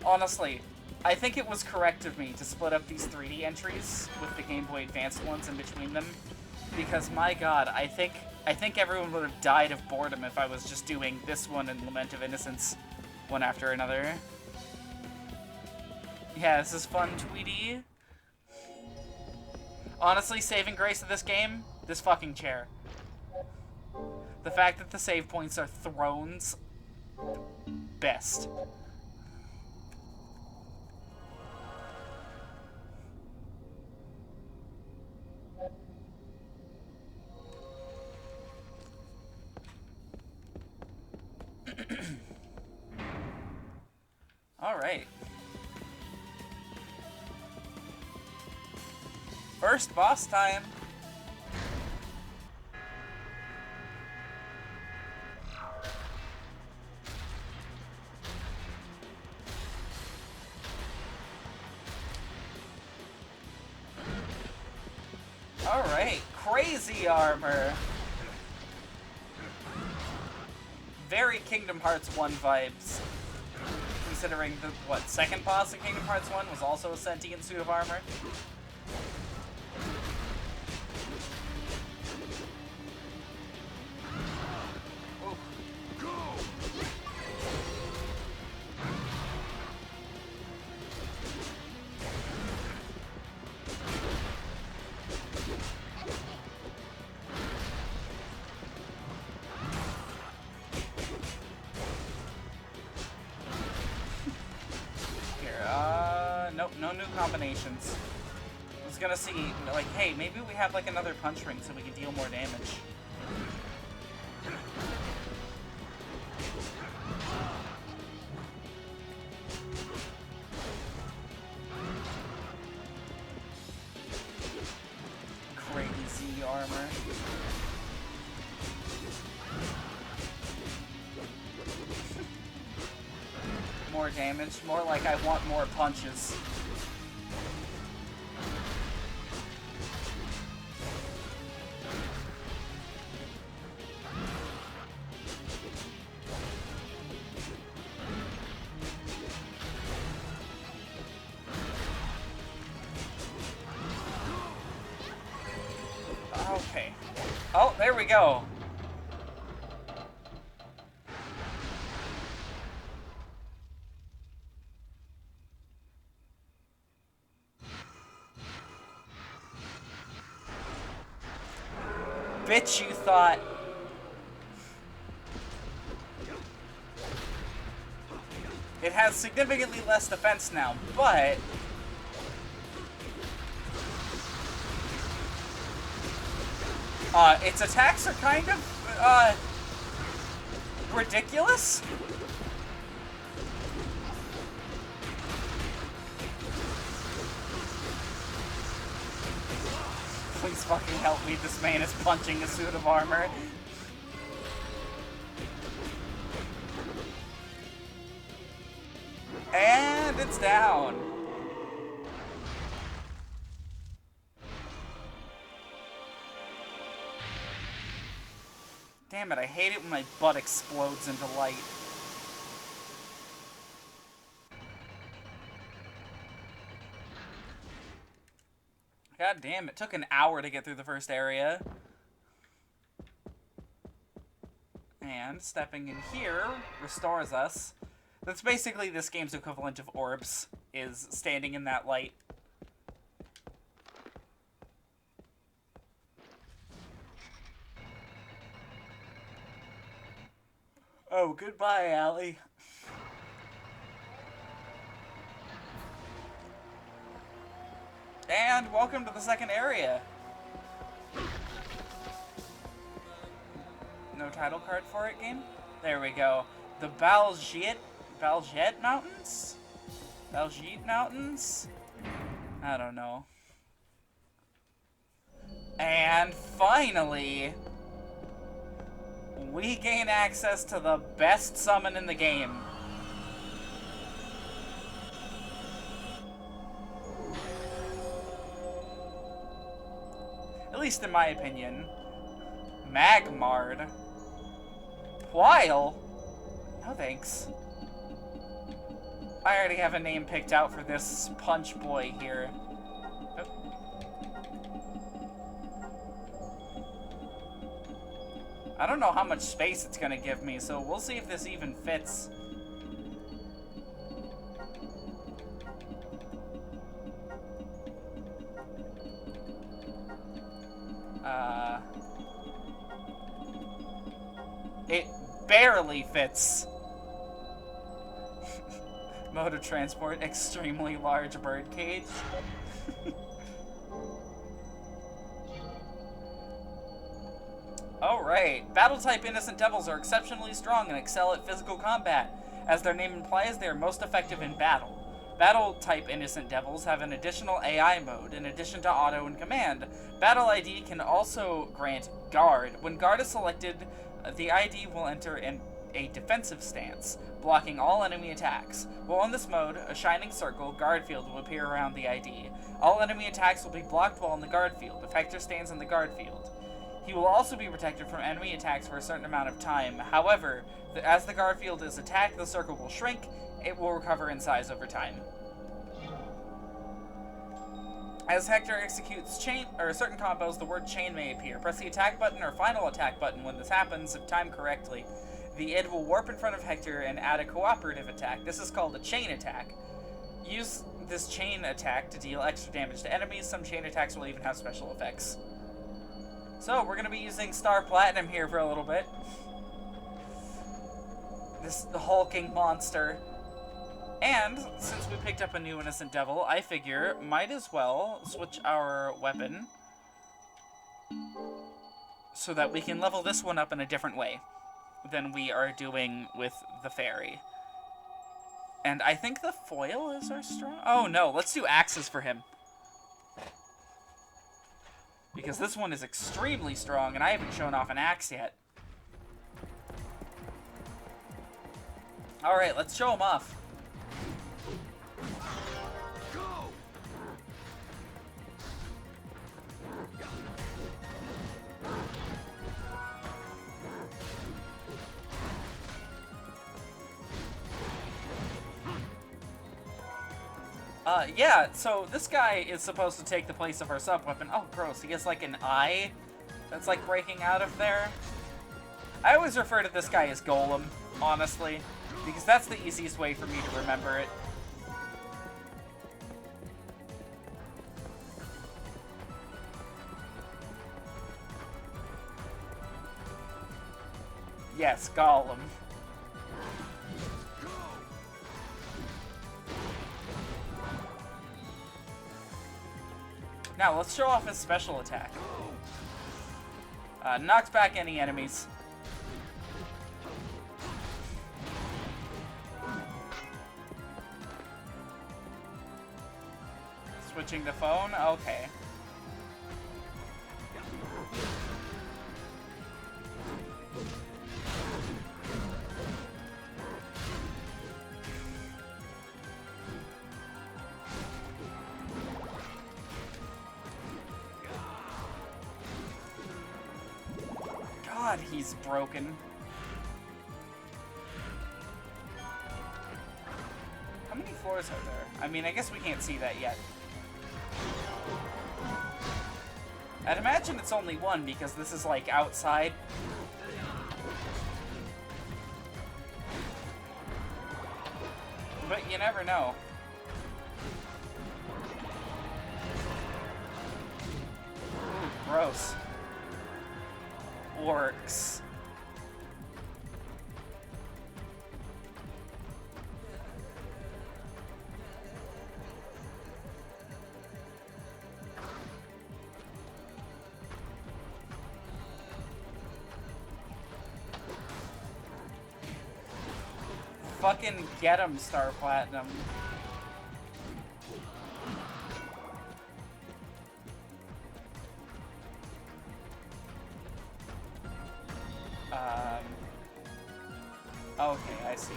S1: Honestly, I think it was correct of me to split up these 3D entries with the Game Boy Advance ones in between them, because my god, I think everyone would have died of boredom if I was just doing this one and Lament of Innocence one after another. Yeah, this is fun, Tweety. Honestly, saving grace of this game, this fucking chair. The fact that the save points are thrones, best. Alright. First boss time. Alright, crazy armor. Very Kingdom Hearts 1 vibes. Considering the, what, second boss in Kingdom Hearts 1 was also a sentient suit of armor. Nope, no new combinations. I was gonna see, like, hey, maybe we have, like, another punch ring so we can deal more damage. Crazy armor. More damage, more like I want more punches. Okay. Oh, there we go. Bitch, you thought. It has significantly less defense now, but its attacks are kind of ridiculous. Please fucking help me, this man is punching a suit of armor. And it's down. Damn it, I hate it when my butt explodes into light. God damn, it took an hour to get through the first area. And stepping in here restores us. That's basically this game's equivalent of orbs, is standing in that light. Oh, goodbye, Allie. And welcome to the second area. No title card for it, game? There we go. The Baljiet Baljet Mountains? Baljeet Mountains? I don't know. And finally, we gain access to the best summon in the game. At least in my opinion. Magmard. While? No thanks. I already have a name picked out for this punch boy here. Oh. I don't know how much space it's gonna give me, so we'll see if this even fits. It barely fits. Mode of transport, extremely large bird cage. Alright, battle-type innocent devils are exceptionally strong and excel at physical combat. As their name implies, they are most effective in battle. Battle-type innocent devils have an additional AI mode, in addition to auto and command. Battle ID can also grant guard. When guard is selected, the ID will enter in a defensive stance, blocking all enemy attacks. While in this mode, a shining circle, guard field, will appear around the ID. All enemy attacks will be blocked while in the guard field. If Hector stands in the guard field, he will also be protected from enemy attacks for a certain amount of time. However, as the guard field is attacked, the circle will shrink. It will recover in size over time. As Hector executes certain combos, the word chain may appear. Press the attack button or final attack button when this happens, if timed correctly. The id will warp in front of Hector and add a cooperative attack. This is called a chain attack. Use this chain attack to deal extra damage to enemies. Some chain attacks will even have special effects. So, we're going to be using Star Platinum here for a little bit. This hulking monster. And, since we picked up a new Innocent Devil, I figure might as well switch our weapon so that we can level this one up in a different way than we are doing with the fairy. And I think the foil is our strong... Oh no, let's do axes for him. Because this one is extremely strong and I haven't shown off an axe yet. Alright, let's show him off. Yeah, so this guy is supposed to take the place of our sub-weapon. Oh, gross, he has like an eye that's like breaking out of there. I always refer to this guy as Golem, honestly, because that's the easiest way for me to remember it. Yes, Gollum. Now, let's show off his special attack. Knocks back any enemies. Switching the phone? Okay. God, he's broken. How many floors are there? I mean, I guess we can't see that yet. I'd imagine it's only one because this is like outside. But you never know. Ooh, gross. Orcs. Fucking get him, Star Platinum. Okay, I see.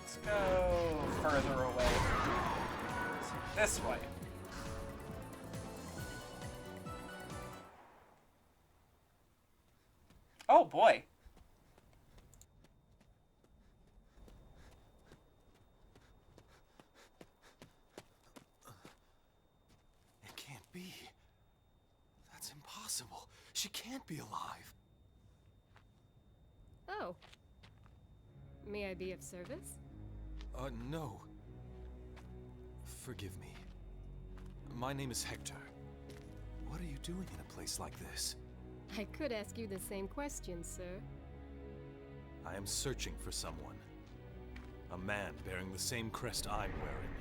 S1: Let's go further away. This way. Oh boy.
S3: It can't be. That's impossible. She can't be alive.
S6: Oh. May I be of service?
S3: No. Forgive me. My name is Hector. What are you doing in a place like this?
S6: I could ask you the same question, sir.
S3: I am searching for someone. A man bearing the same crest I'm wearing.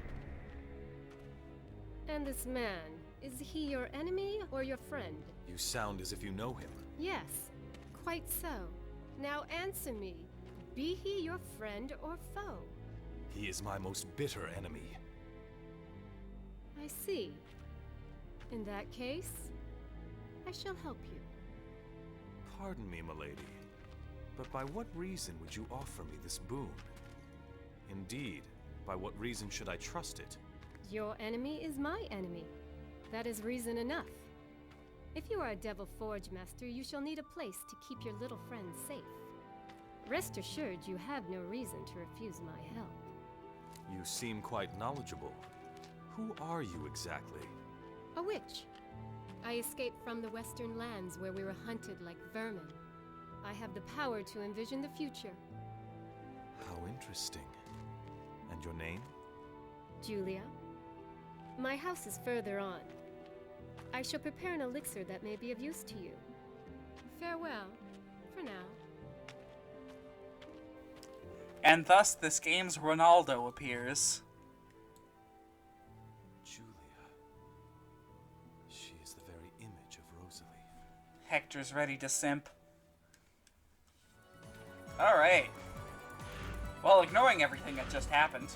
S6: And this man, is he your enemy or your friend?
S3: You sound as if you know him.
S6: Yes, quite so. Now answer me. Be he your friend or foe?
S3: He is my most bitter enemy.
S6: I see. In that case, I shall help you.
S3: Pardon me, milady, but by what reason would you offer me this boon? Indeed, by what reason should I trust it?
S6: Your enemy is my enemy. That is reason enough. If you are a Devil Forge Master, you shall need a place to keep your little friends safe. Rest assured, you have no reason to refuse my help.
S3: You seem quite knowledgeable. Who are you exactly?
S6: A witch. I escaped from the Western lands where we were hunted like vermin. I have the power to envision the future.
S3: How interesting. And your name?
S6: Julia. My house is further on. I shall prepare an elixir that may be of use to you. Farewell, for now.
S1: And thus, this game's Ronaldo appears.
S3: Julia. She is the very image of Rosalie.
S1: Hector's ready to simp. Alright. Well, ignoring everything that just happened.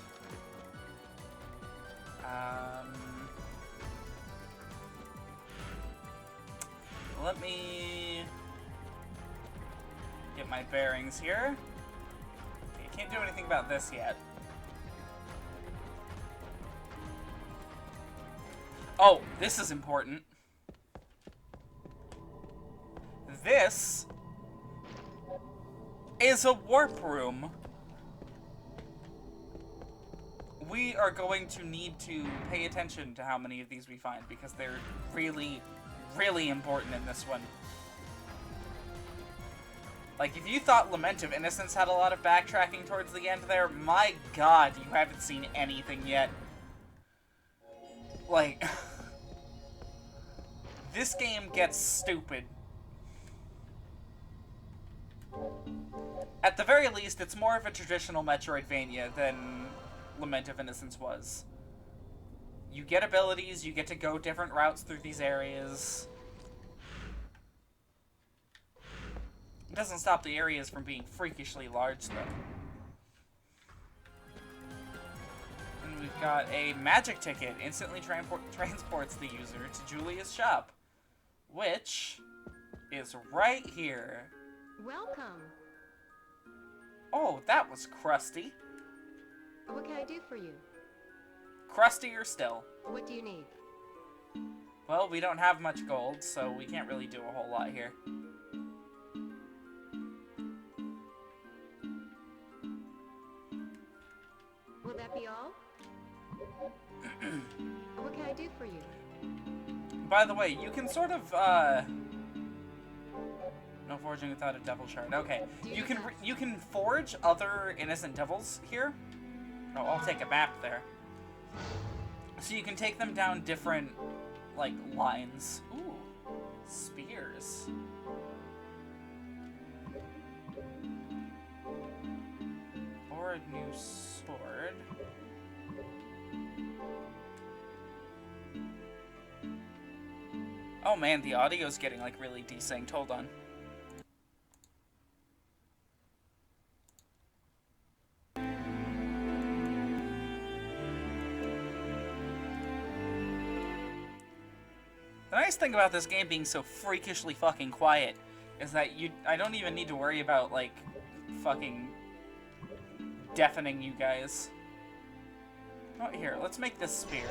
S1: Let me get my bearings here. Okay, can't do anything about this yet. Oh, this is important. This is a warp room. We are going to need to pay attention to how many of these we find because they're really, really important in this one. Like, if you thought Lament of Innocence had a lot of backtracking towards the end there, my god, you haven't seen anything yet. Like, this game gets stupid. At the very least, it's more of a traditional Metroidvania than Lament of Innocence was. You get abilities, you get to go different routes through these areas. It doesn't stop the areas from being freakishly large, though. And we've got a magic ticket. Instantly transports the user to Julia's shop, which is right here.
S6: Welcome.
S1: Oh, that was crusty.
S6: What can I do for you?
S1: Crustier still.
S6: What do you need?
S1: Well, we don't have much gold, so we can't really do a whole lot here.
S6: Will that be all? What can I do for you?
S1: By the way, you can sort of, no forging without a devil shard. Okay, you can forge other innocent devils here. Oh, I'll take a map there. So you can take them down different, like, lines. Ooh, spears. for a new sword. Oh man, the audio's getting like really desynced. Hold on. The nice thing about this game being so freakishly fucking quiet is that I don't even need to worry about, like, fucking deafening you guys. Oh, here, let's make this spear.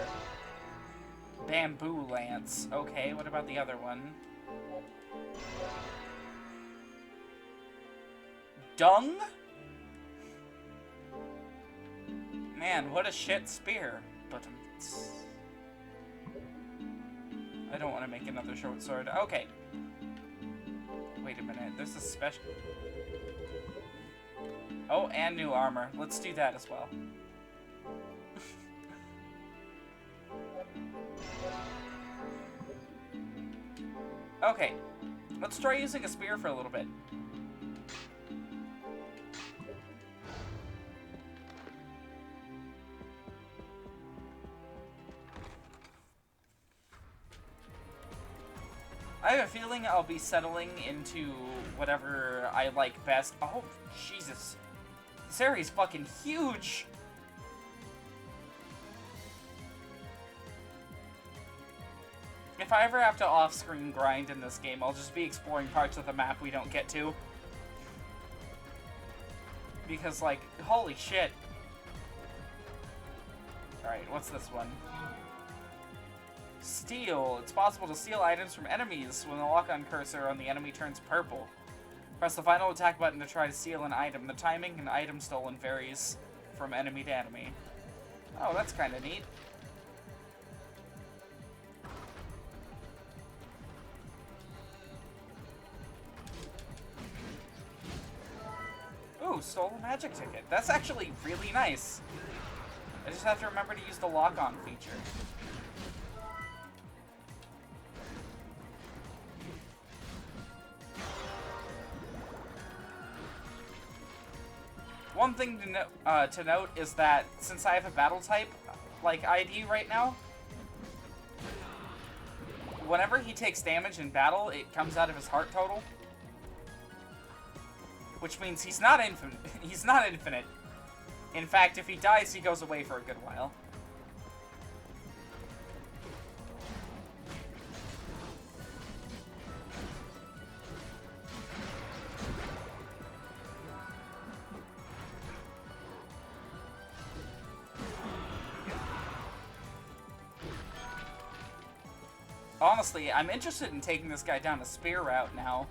S1: Bamboo lance. Okay, what about the other one? Dung? Man, what a shit spear. But I don't want to make another short sword. Okay. Wait a minute. There's a special... Oh, and new armor. Let's do that as well. Okay. Let's try using a spear for a little bit. I have a feeling I'll be settling into whatever I like best. Oh, Jesus. This area's fucking huge! If I ever have to off-screen grind in this game, I'll just be exploring parts of the map we don't get to. Because, like, holy shit. Alright, what's this one? Steal. It's possible to steal items from enemies when the lock-on cursor on the enemy turns purple. Press the final attack button to try to steal an item. The timing and item stolen varies from enemy to enemy. Oh, that's kind of neat. Ooh, stole a magic ticket. That's actually really nice. I just have to remember to use the lock-on feature. One thing to note is that since I have a battle type, like ID right now, whenever he takes damage in battle, it comes out of his heart total. Which means he's not infinite. He's not infinite. In fact, if he dies, he goes away for a good while. Honestly, I'm interested in taking this guy down the spear route now.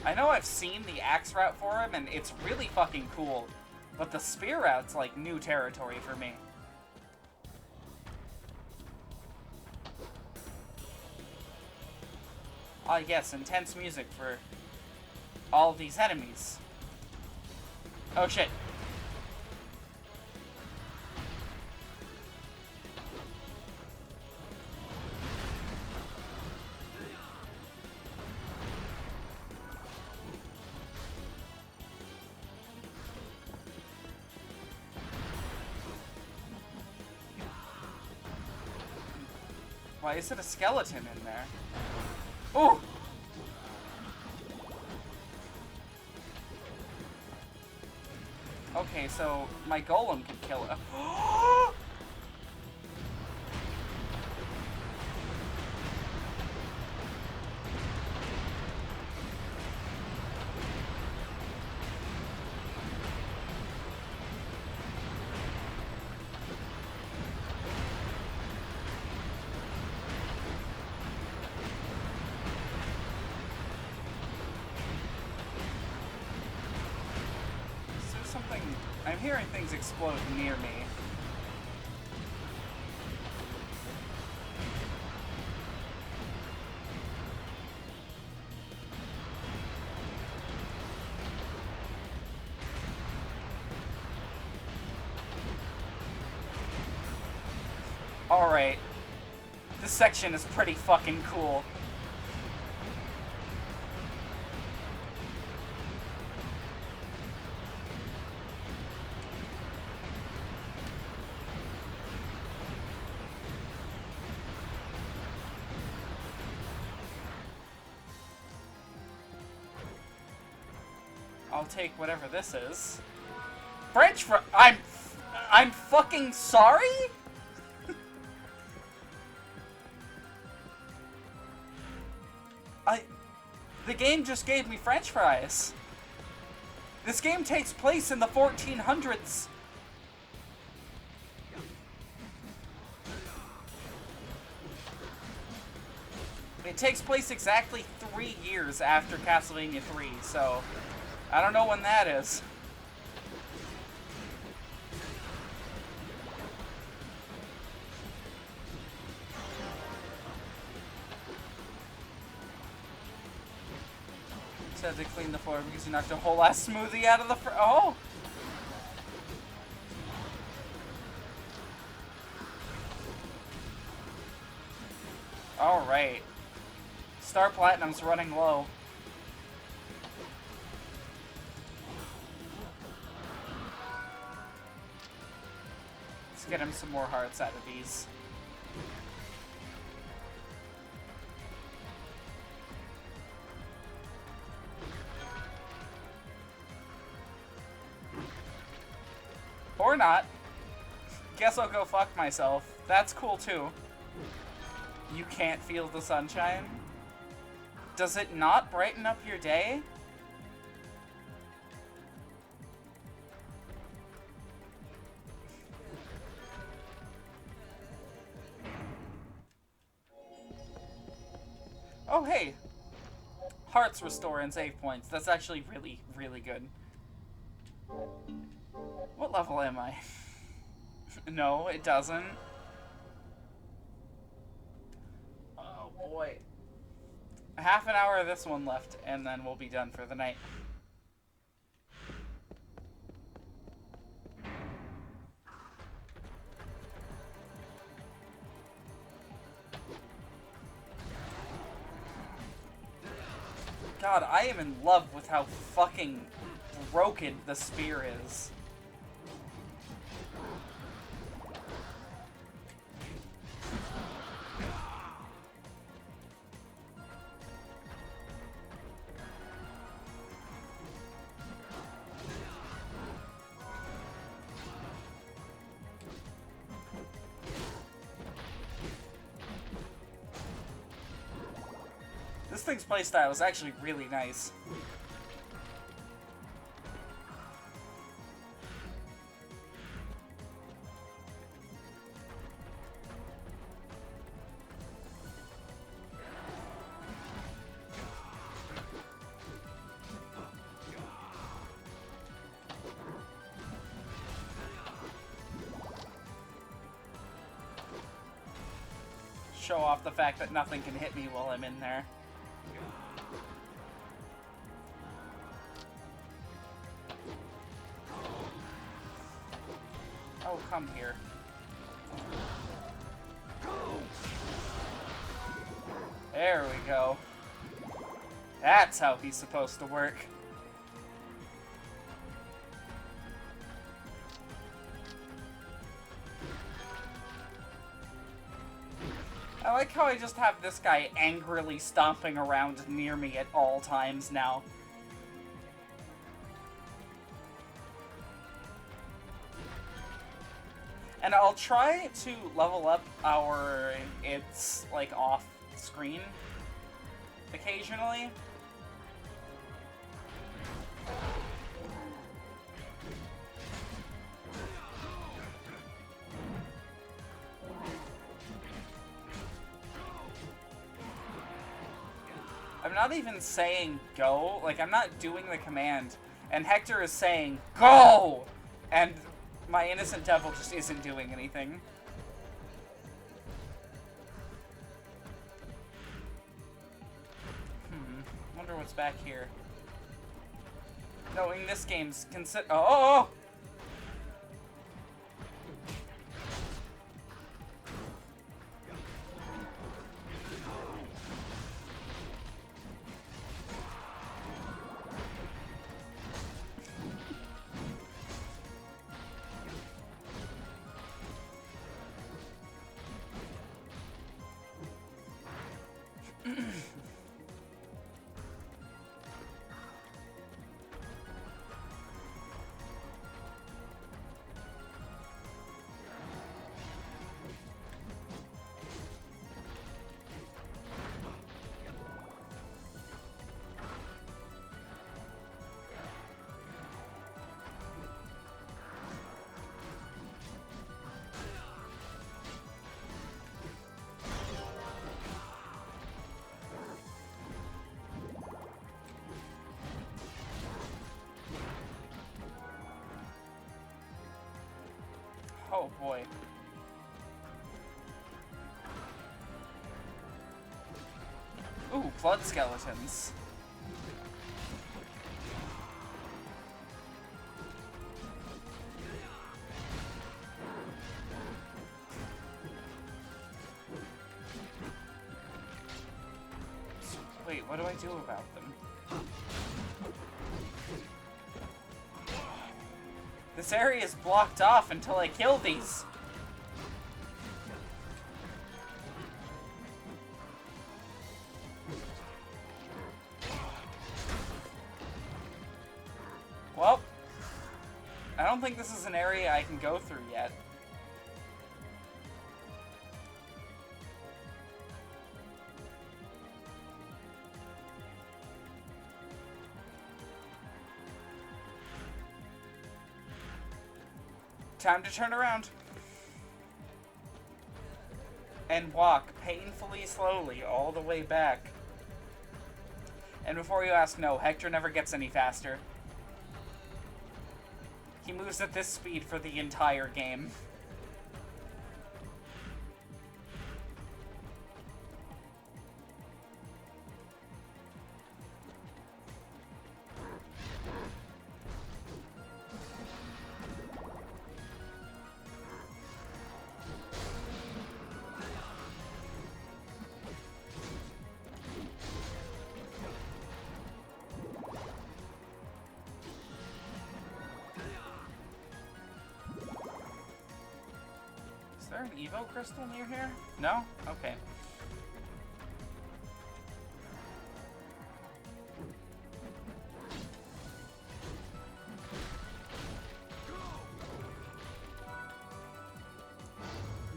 S1: I know I've seen the axe route for him, and it's really fucking cool. But the spear route's like new territory for me. Ah yes, intense music for all of these enemies. Oh shit. Why is it a skeleton in there? Ooh! Okay, so my golem could kill it. I'm hearing things explode near me. Alright. This section is pretty fucking cool. I'll take whatever this is. French fry. I'm fucking sorry? The game just gave me French fries. This game takes place in the 1400s. It takes place exactly 3 years after Castlevania 3, so I don't know when that is. Had to clean the floor because you knocked a whole ass smoothie out of the oh! Alright. Star Platinum's running low. Let's get him some more hearts out of these. Or not. Guess I'll go fuck myself. That's cool too. You can't feel the sunshine? Does it not brighten up your day? Oh hey! Hearts restore and save points. That's actually really, really good. What level am I? No, it doesn't. Oh boy. Half an hour of this one left, and then we'll be done for the night. God, I am in love with how fucking broken the spear is. This thing's playstyle is actually really nice. Show off the fact that nothing can hit me while I'm in there. Oh, come here. There we go. That's how he's supposed to work. I like how I just have this guy angrily stomping around near me at all times now. And I'll try to level up our it's like off screen occasionally. I'm not even saying go, like I'm not doing the command, and Hector is saying go, and my innocent devil just isn't doing anything. Wonder what's back here. Knowing this game's oh! Oh boy. Ooh, blood skeletons. Wait, what do I do about them? This area is blocked off until I kill these. Well, I don't think this is an area I can go through yet. Time to turn around. And walk painfully slowly all the way back. And before you ask, no, Hector never gets any faster. He moves at this speed for the entire game. Is there an Evo crystal near here? No? Okay.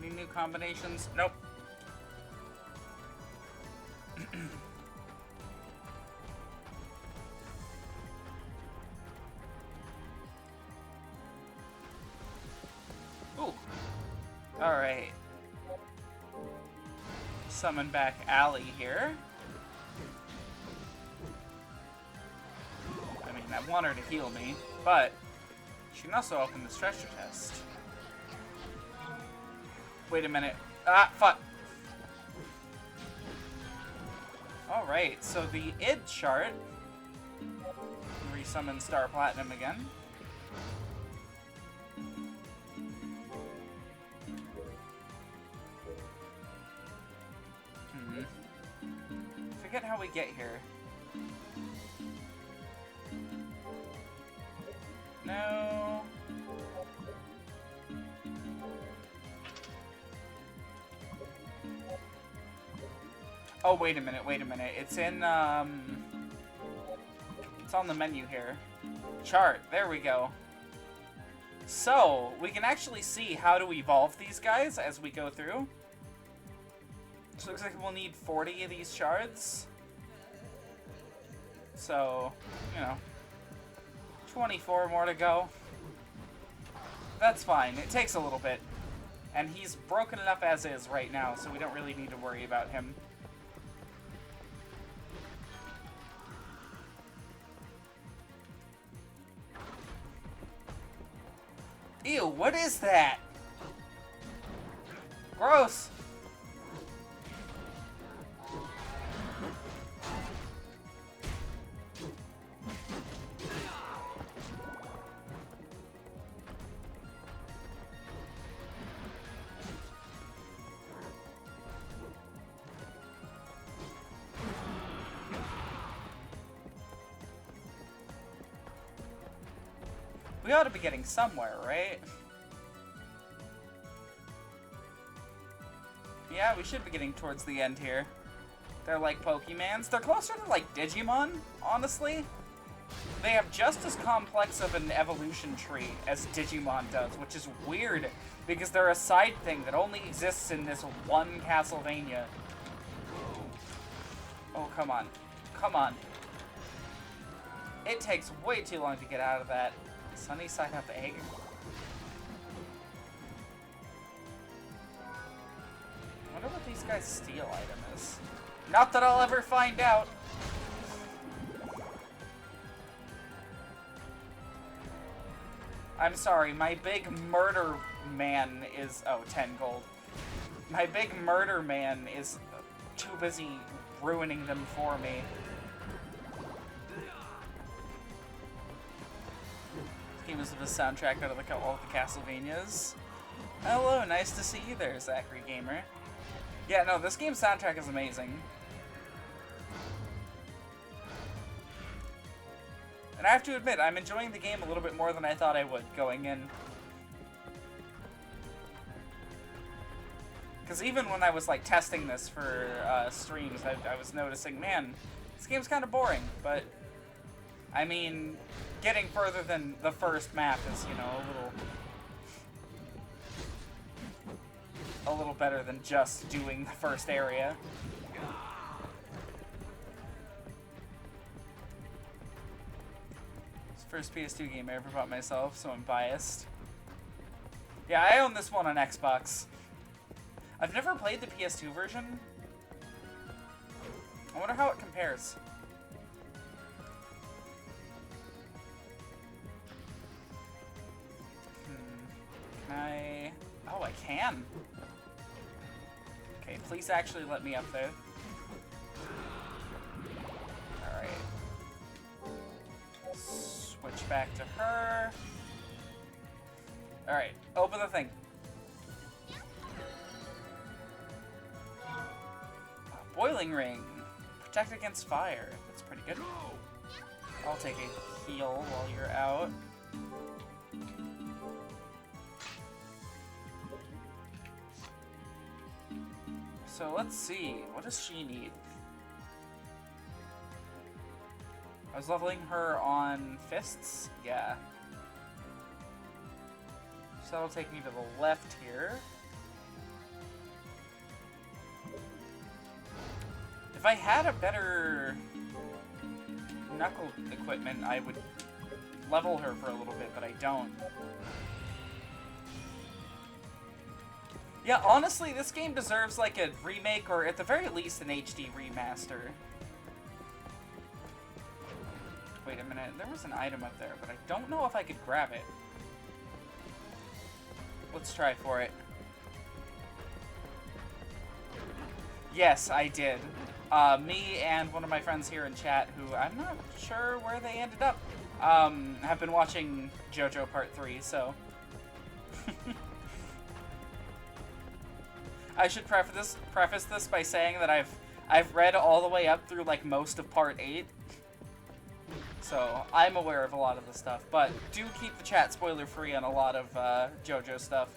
S1: Any new combinations? Nope. Ooh. Alright. Summon back Allie here. I mean, I want her to heal me, but she can also open the stretcher test. Wait a minute. Ah, fuck. Alright, so the id chart. Resummon Star Platinum again. Forget how we get here. No. Oh, wait a minute, wait a minute. It's in, it's on the menu here. Chart, there we go. So, we can actually see how to evolve these guys as we go through. So it looks like we'll need 40 of these shards. So, you know, 24 more to go. That's fine. It takes a little bit. And he's broken enough as is right now, so we don't really need to worry about him. Ew, what is that? Gross! We ought to be getting somewhere, right? Yeah, we should be getting towards the end here. They're like Pokemans. They're closer to like Digimon, honestly. They have just as complex of an evolution tree as Digimon does, which is weird because they're a side thing that only exists in this one Castlevania. Oh, come on. Come on. It takes way too long to get out of that. Sunny side up egg. I wonder what these guys' steal item is. Not that I'll ever find out. I'm sorry, my big murder man is... Oh, 10 gold. My big murder man is too busy ruining them for me. This game is the soundtrack out of all the Castlevanias. Hello, nice to see you there, Zachary Gamer. Yeah, no, this game's soundtrack is amazing. And I have to admit, I'm enjoying the game a little bit more than I thought I would going in. Because even when I was like testing this for streams, I was noticing, man, this game's kind of boring. But, I mean, getting further than the first map is, you know, a little better than just doing the first area. It's the first PS2 game I ever bought myself, so I'm biased. Yeah, I own this one on Xbox. I've never played the PS2 version. I wonder how it compares. Can I... Oh, I can. Okay, please actually let me up there. Alright. Switch back to her. Alright, open the thing. Boiling ring. Protect against fire. That's pretty good. I'll take a heal while you're out. So let's see. What does she need? I was leveling her on fists? Yeah. So that'll take me to the left here. If I had a better knuckle equipment, I would level her for a little bit, but I don't. Yeah, honestly, this game deserves like a remake, or at the very least an HD remaster. Wait a minute, there was an item up there, but I don't know if I could grab it. Let's try for it. Yes, I did. Me and one of my friends here in chat, who I'm not sure where they ended up, have been watching JoJo Part 3, so... I should preface this by saying that I've read all the way up through like most of Part 8, so I'm aware of a lot of the stuff. But do keep the chat spoiler free on a lot of JoJo stuff,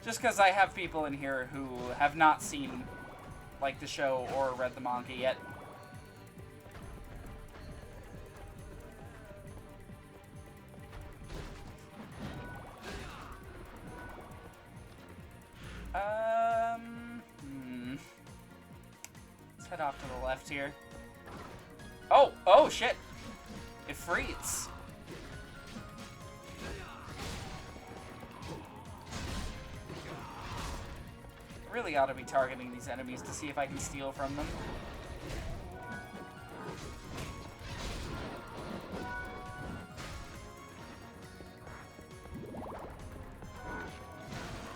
S1: just because I have people in here who have not seen like the show or read the manga yet. Let's head off to the left here. Oh shit! It frees. Really ought to be targeting these enemies to see if I can steal from them.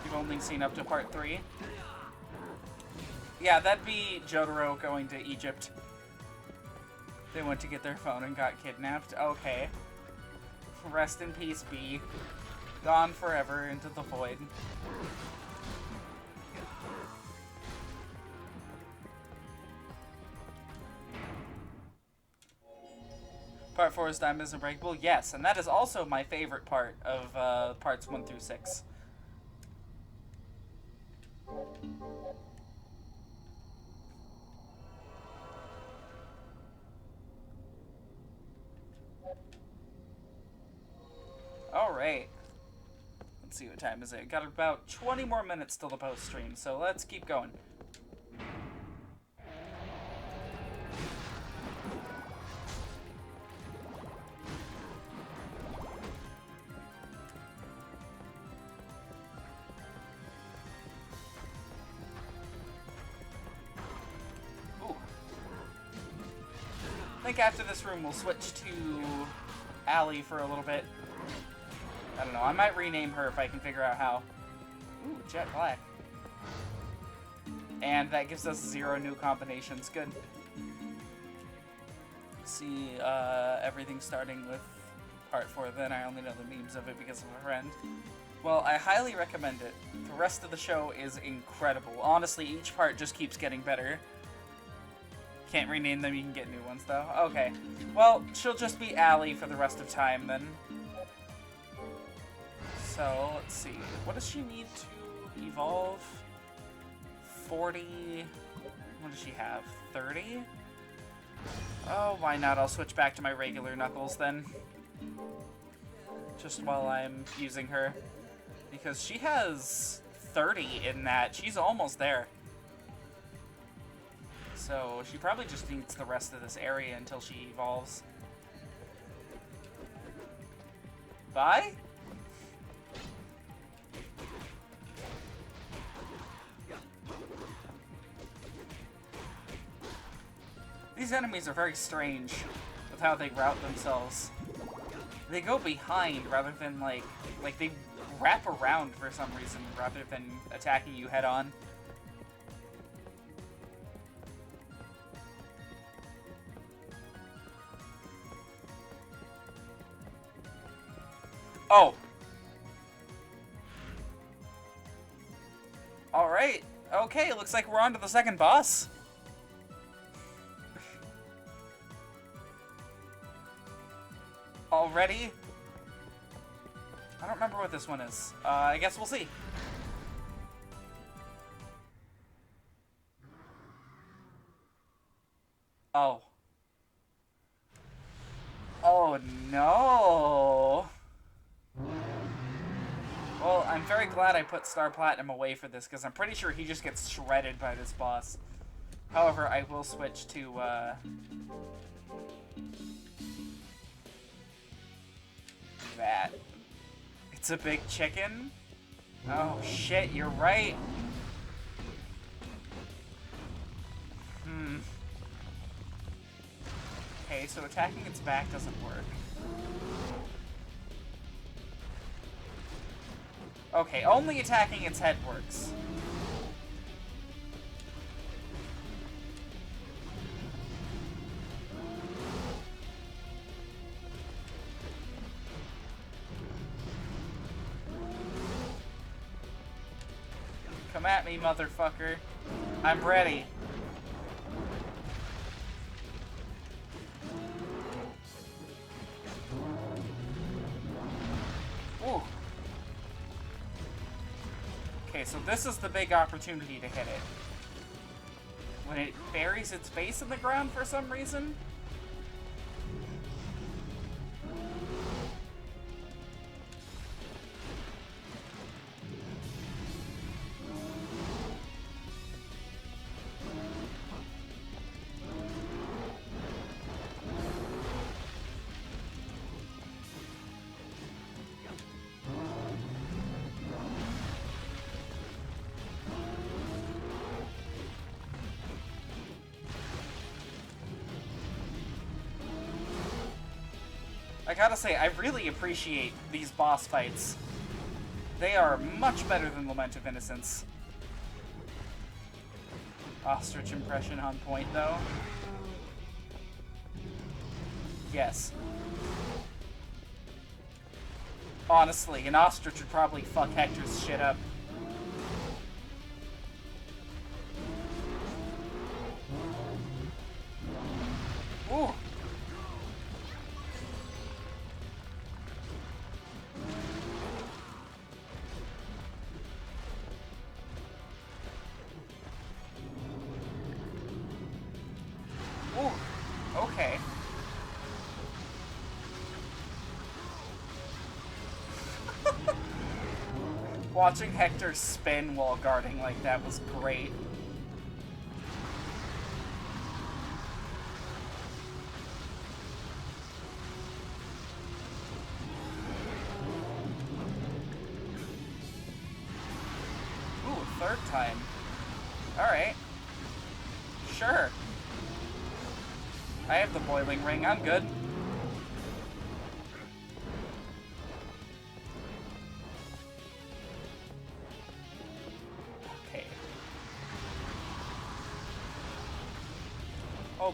S1: You've only seen up to Part 3. Yeah, that'd be Jotaro going to Egypt. They went to get their phone and got kidnapped. Okay. Rest in peace, B. Gone forever into the void. Part 4 is Diamond is Unbreakable? Yes, and that is also my favorite part of parts 1 through 6. Alright. Let's see what time is it. Got about 20 more minutes till the post stream, so let's keep going. I think after this room we'll switch to Allie for a little bit. I don't know, I might rename her if I can figure out how. Ooh, jet black. And that gives us 0 new combinations. Good. See, everything starting with part 4, then I only know the memes of it because of a friend. Well, I highly recommend it. The rest of the show is incredible. Honestly, each part just keeps getting better. Can't rename them, you can get new ones though. Okay. Well, she'll just be Allie for the rest of time then. So, let's see. What does she need to evolve? 40... What does she have? 30? Oh, why not? I'll switch back to my regular Knuckles then. Just while I'm using her. Because she has 30 in that. She's almost there. So she probably just needs the rest of this area until she evolves. Bye? These enemies are very strange with how they route themselves. They go behind rather than like they wrap around for some reason rather than attacking you head on. Oh. Alright. Okay, looks like we're on to the second boss. Already? I don't remember what this one is. I guess we'll see. Oh. Oh no. Well, I'm very glad I put Star Platinum away for this, because I'm pretty sure he just gets shredded by this boss. However, I will switch to, that. It's a big chicken? Oh shit, you're right. Okay, so attacking its back doesn't work. Okay, only attacking its head works. Come at me, motherfucker. I'm ready. Ooh. Okay, so this is the big opportunity to hit it. When it buries its base in the ground for some reason. I gotta say, I really appreciate these boss fights. They are much better than Lament of Innocence. Ostrich impression on point, though. Yes. Honestly, an ostrich would probably fuck Hector's shit up. Ooh. Ooh, okay. Watching Hector spin while guarding like that was great. Ooh, third time. Alright. Sure. I have the boiling ring, I'm good.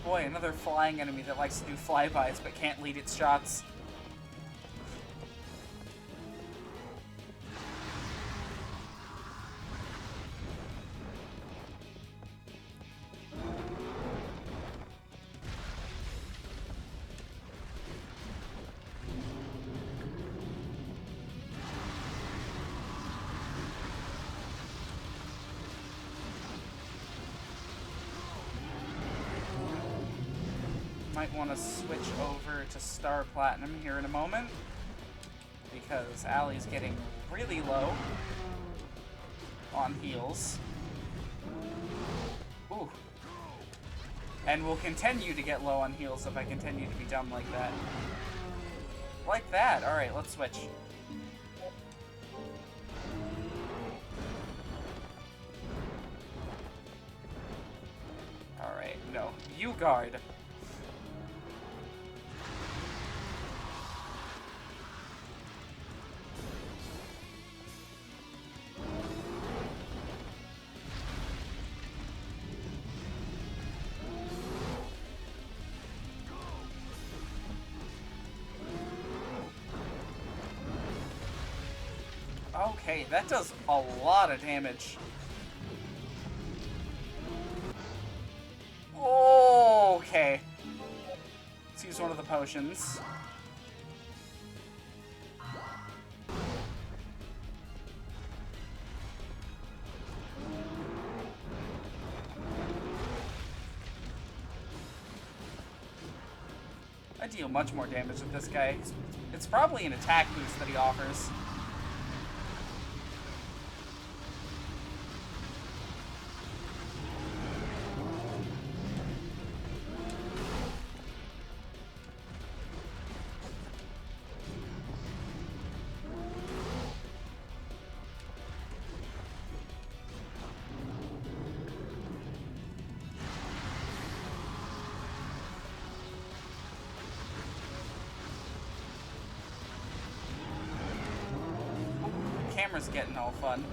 S1: boy, another flying enemy that likes to do flybys but can't lead its shots. Might want to switch over to Star Platinum here in a moment, because Allie's getting really low on heals. Ooh. And will continue to get low on heals if I continue to be dumb like that. Like that. Alright, let's switch. Alright, no. You guard. Okay, that does a lot of damage. Okay. Let's use one of the potions. I deal much more damage with this guy. It's probably an attack boost that he offers. Camera's getting all fun.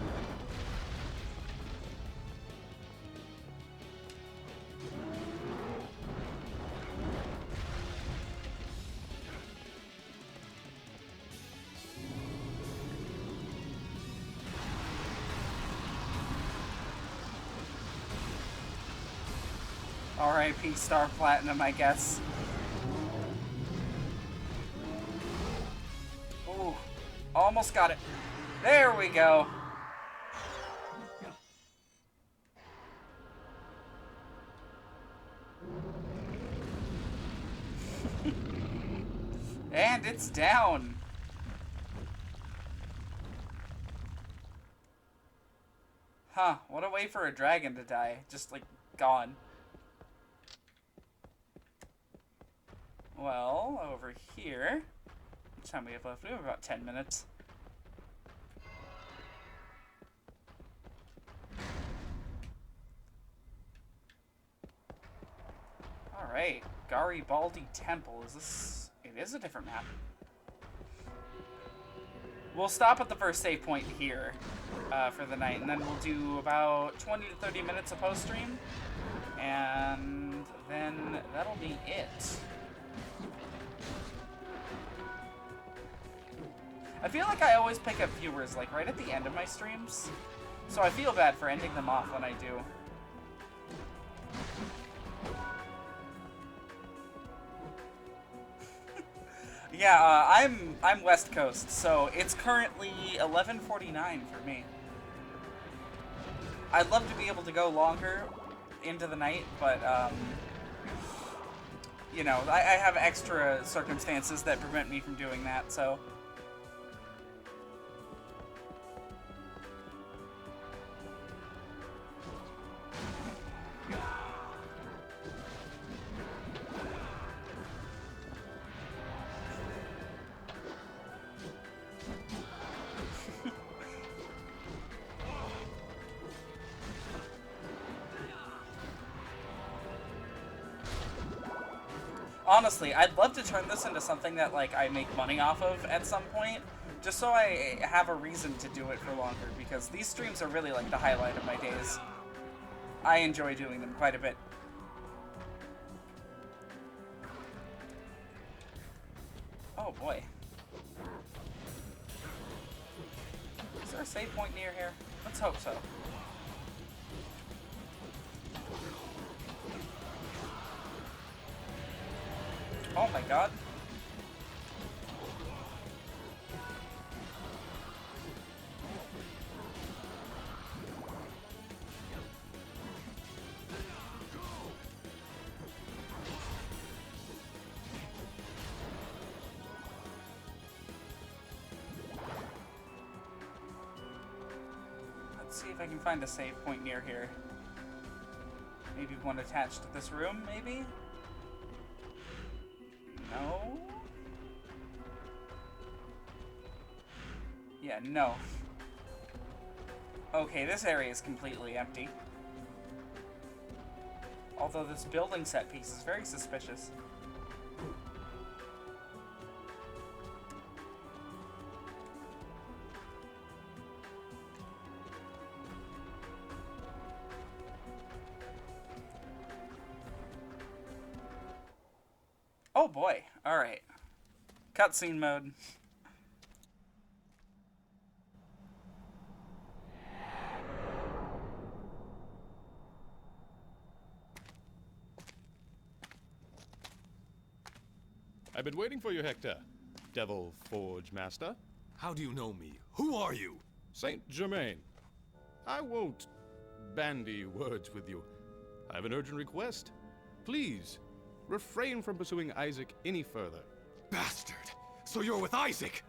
S1: R.I.P. Star Platinum, I guess. Ooh, almost got it. There we go. And it's down. Huh, what a way for a dragon to die. Just, like, gone. Well, over here. How much time we have left? We have about 10 minutes. Alright, Garibaldi Temple. Is this... It is a different map. We'll stop at the first save point here for the night, and then we'll do about 20 to 30 minutes of post-stream. And then that'll be it. I feel like I always pick up viewers, like, right at the end of my streams. So I feel bad for ending them off when I do. Yeah, I'm West Coast, so it's currently 11:49 for me. I'd love to be able to go longer into the night, but, you know, I have extra circumstances that prevent me from doing that, so... Honestly, I'd love to turn this into something that, like, I make money off of at some point, just so I have a reason to do it for longer, because these streams are really, like, the highlight of my days. I enjoy doing them quite a bit. Oh boy. Is there a save point near here? Let's hope so. Oh my god. Let's see if I can find a save point near here. Maybe one attached to this room, maybe? No? Yeah, no. Okay, this area is completely empty. Although this building set piece is very suspicious. Oh boy, alright. Cutscene mode.
S5: I've been waiting for you, Hector. Devil Forge Master.
S3: How do you know me? Who are you?
S5: Saint Germain. I won't bandy words with you. I have an urgent request. Please, refrain from pursuing Isaac any further.
S3: Bastard! So you're with Isaac!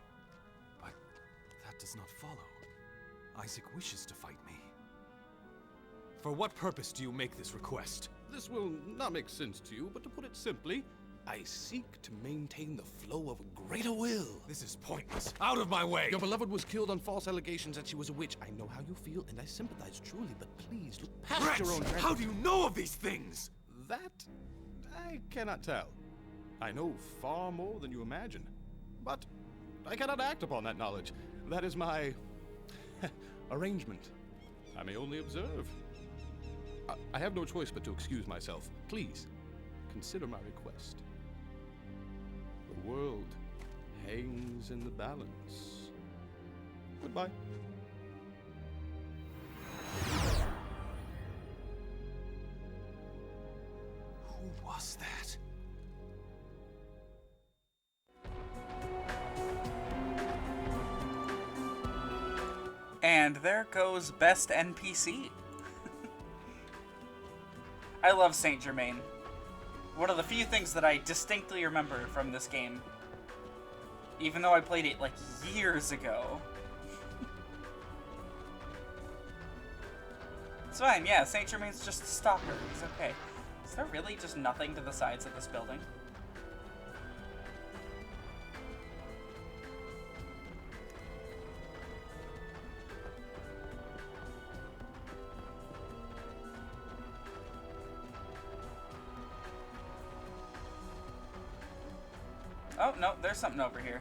S3: But that does not follow. Isaac wishes to fight me. For what purpose do you make this request?
S5: This will not make sense to you, but to put it simply, I seek to maintain the flow of a greater will.
S3: This is pointless. Out of my way!
S5: Your beloved was killed on false allegations that she was a witch. I know how you feel, and I sympathize truly, but please look past
S3: Wretch!
S5: your own...
S3: How do you know of these things?
S5: That I cannot tell. I know far more than you imagine, but I cannot act upon that knowledge. That is my arrangement. I may only observe. I have no choice but to excuse myself. Please, consider my request. The world hangs in the balance. Goodbye.
S3: Who was that?
S1: And there goes best NPC. I love Saint Germain. One of the few things that I distinctly remember from this game. Even though I played it like years ago. It's fine, yeah, Saint Germain's just a stalker. He's okay. Is there really just nothing to the sides of this building? Oh, no, there's something over here.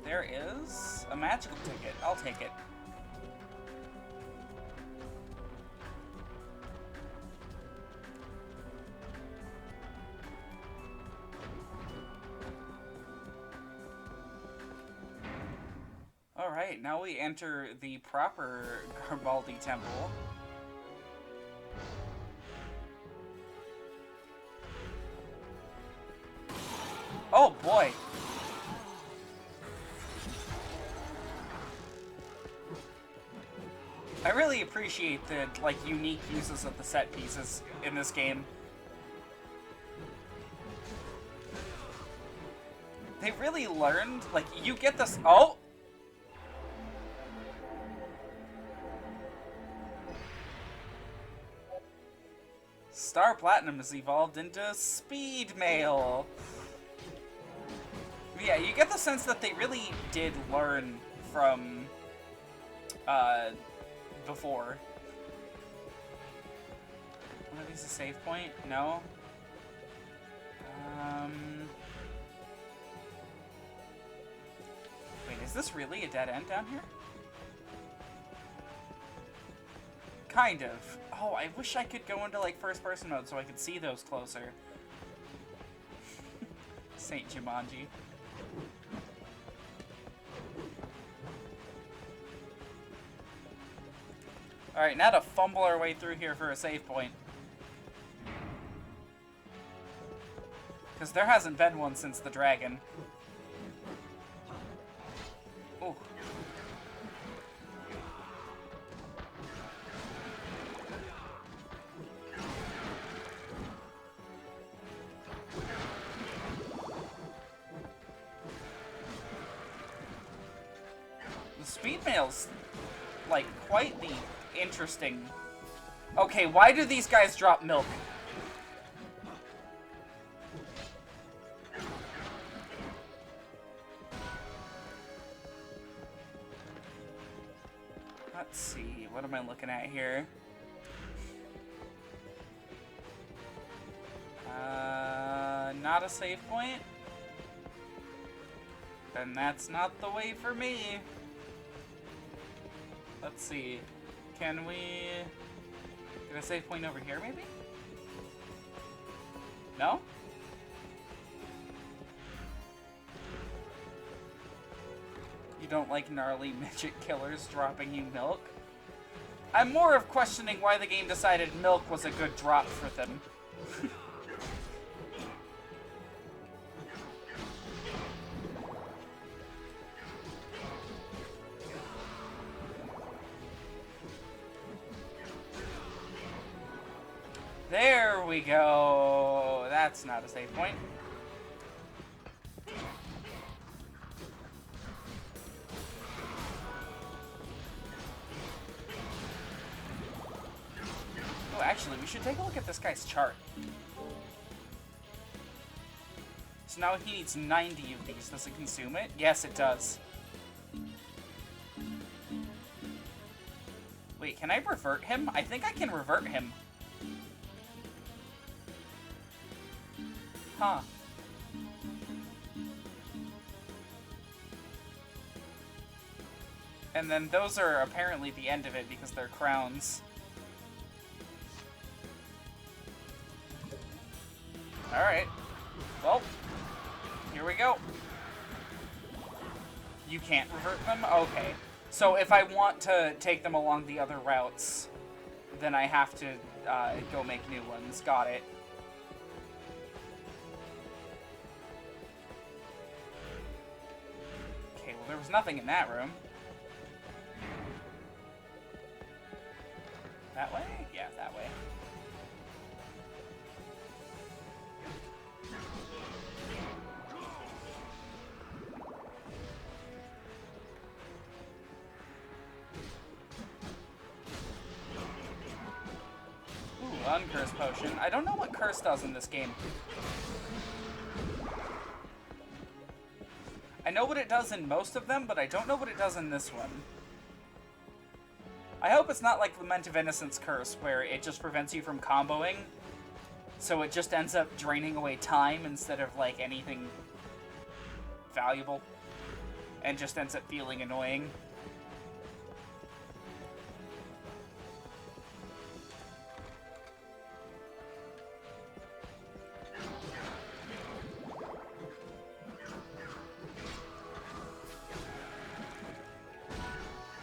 S1: There is a magical ticket. I'll take it. Alright, now we enter the proper Garibaldi Temple. Oh boy! I really appreciate the, like, unique uses of the set pieces in this game. They really learned, like, you get this— oh! Star Platinum has evolved into Speed Mail. Yeah, you get the sense that they really did learn from, before. One of these a save point? No? Wait, is this really a dead end down here? Kind of. Oh, I wish I could go into, like, first-person mode so I could see those closer. Saint Jumanji. Alright, now to fumble our way through here for a save point. Because there hasn't been one since the dragon. Ooh. The speed mail's, like, quite the interesting... Okay, why do these guys drop milk? Let's see, what am I looking at here? Not a save point? Then that's not the way for me. Let's see. Can we get a save point over here, maybe? No? You don't like gnarly midget killers dropping you milk? I'm more of questioning why the game decided milk was a good drop for them. There we go. That's not a save point. Oh, actually, we should take a look at this guy's chart. So now he needs 90 of these. Does it consume it? Yes, it does. Wait, can I revert him? I think I can revert him. Huh. And then those are apparently the end of it because they're crowns. Alright. Well, here we go. You can't revert them? Okay. So if I want to take them along the other routes, then I have to go make new ones. Got it. Okay, well there was nothing in that room. That way? Yeah, that way. Ooh, uncurse potion. I don't know what curse does in this game. I know what it does in most of them, but I don't know what it does in this one. I hope it's not like Lament of Innocence curse, where it just prevents you from comboing, so it just ends up draining away time instead of, like, anything valuable, and just ends up feeling annoying.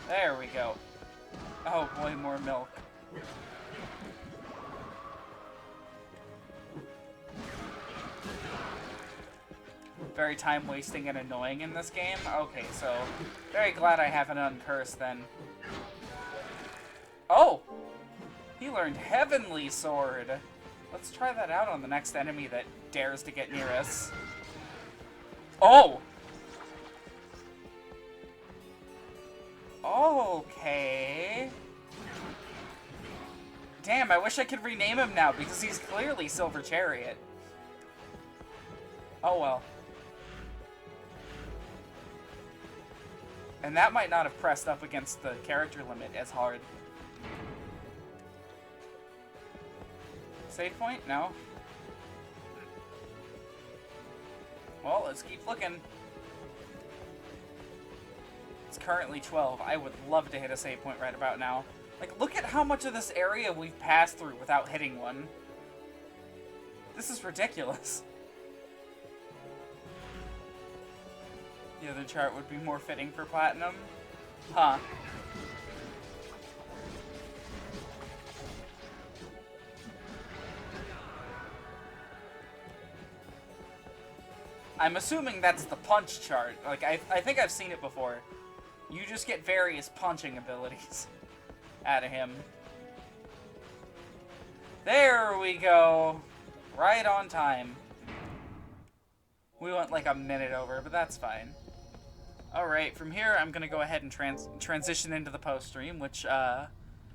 S1: There we go. Oh boy, more milk. Very time-wasting and annoying in this game. Okay, so very glad I have an uncurse then. Oh! He learned Heavenly Sword! Let's try that out on the next enemy that dares to get near us. Oh! Okay. Damn, I wish I could rename him now, because he's clearly Silver Chariot. Oh well. And that might not have pressed up against the character limit as hard. Save point? No. Well, let's keep looking. It's currently 12. I would love to hit a save point right about now. Like, look at how much of this area we've passed through without hitting one. This is ridiculous. The other chart would be more fitting for Platinum. Huh. I'm assuming that's the punch chart. Like, I think I've seen it before. You just get various punching abilities out of him. There we go. Right on time. We went like a minute over, but that's fine. Alright, from here I'm going to go ahead and transition into the post-stream, which,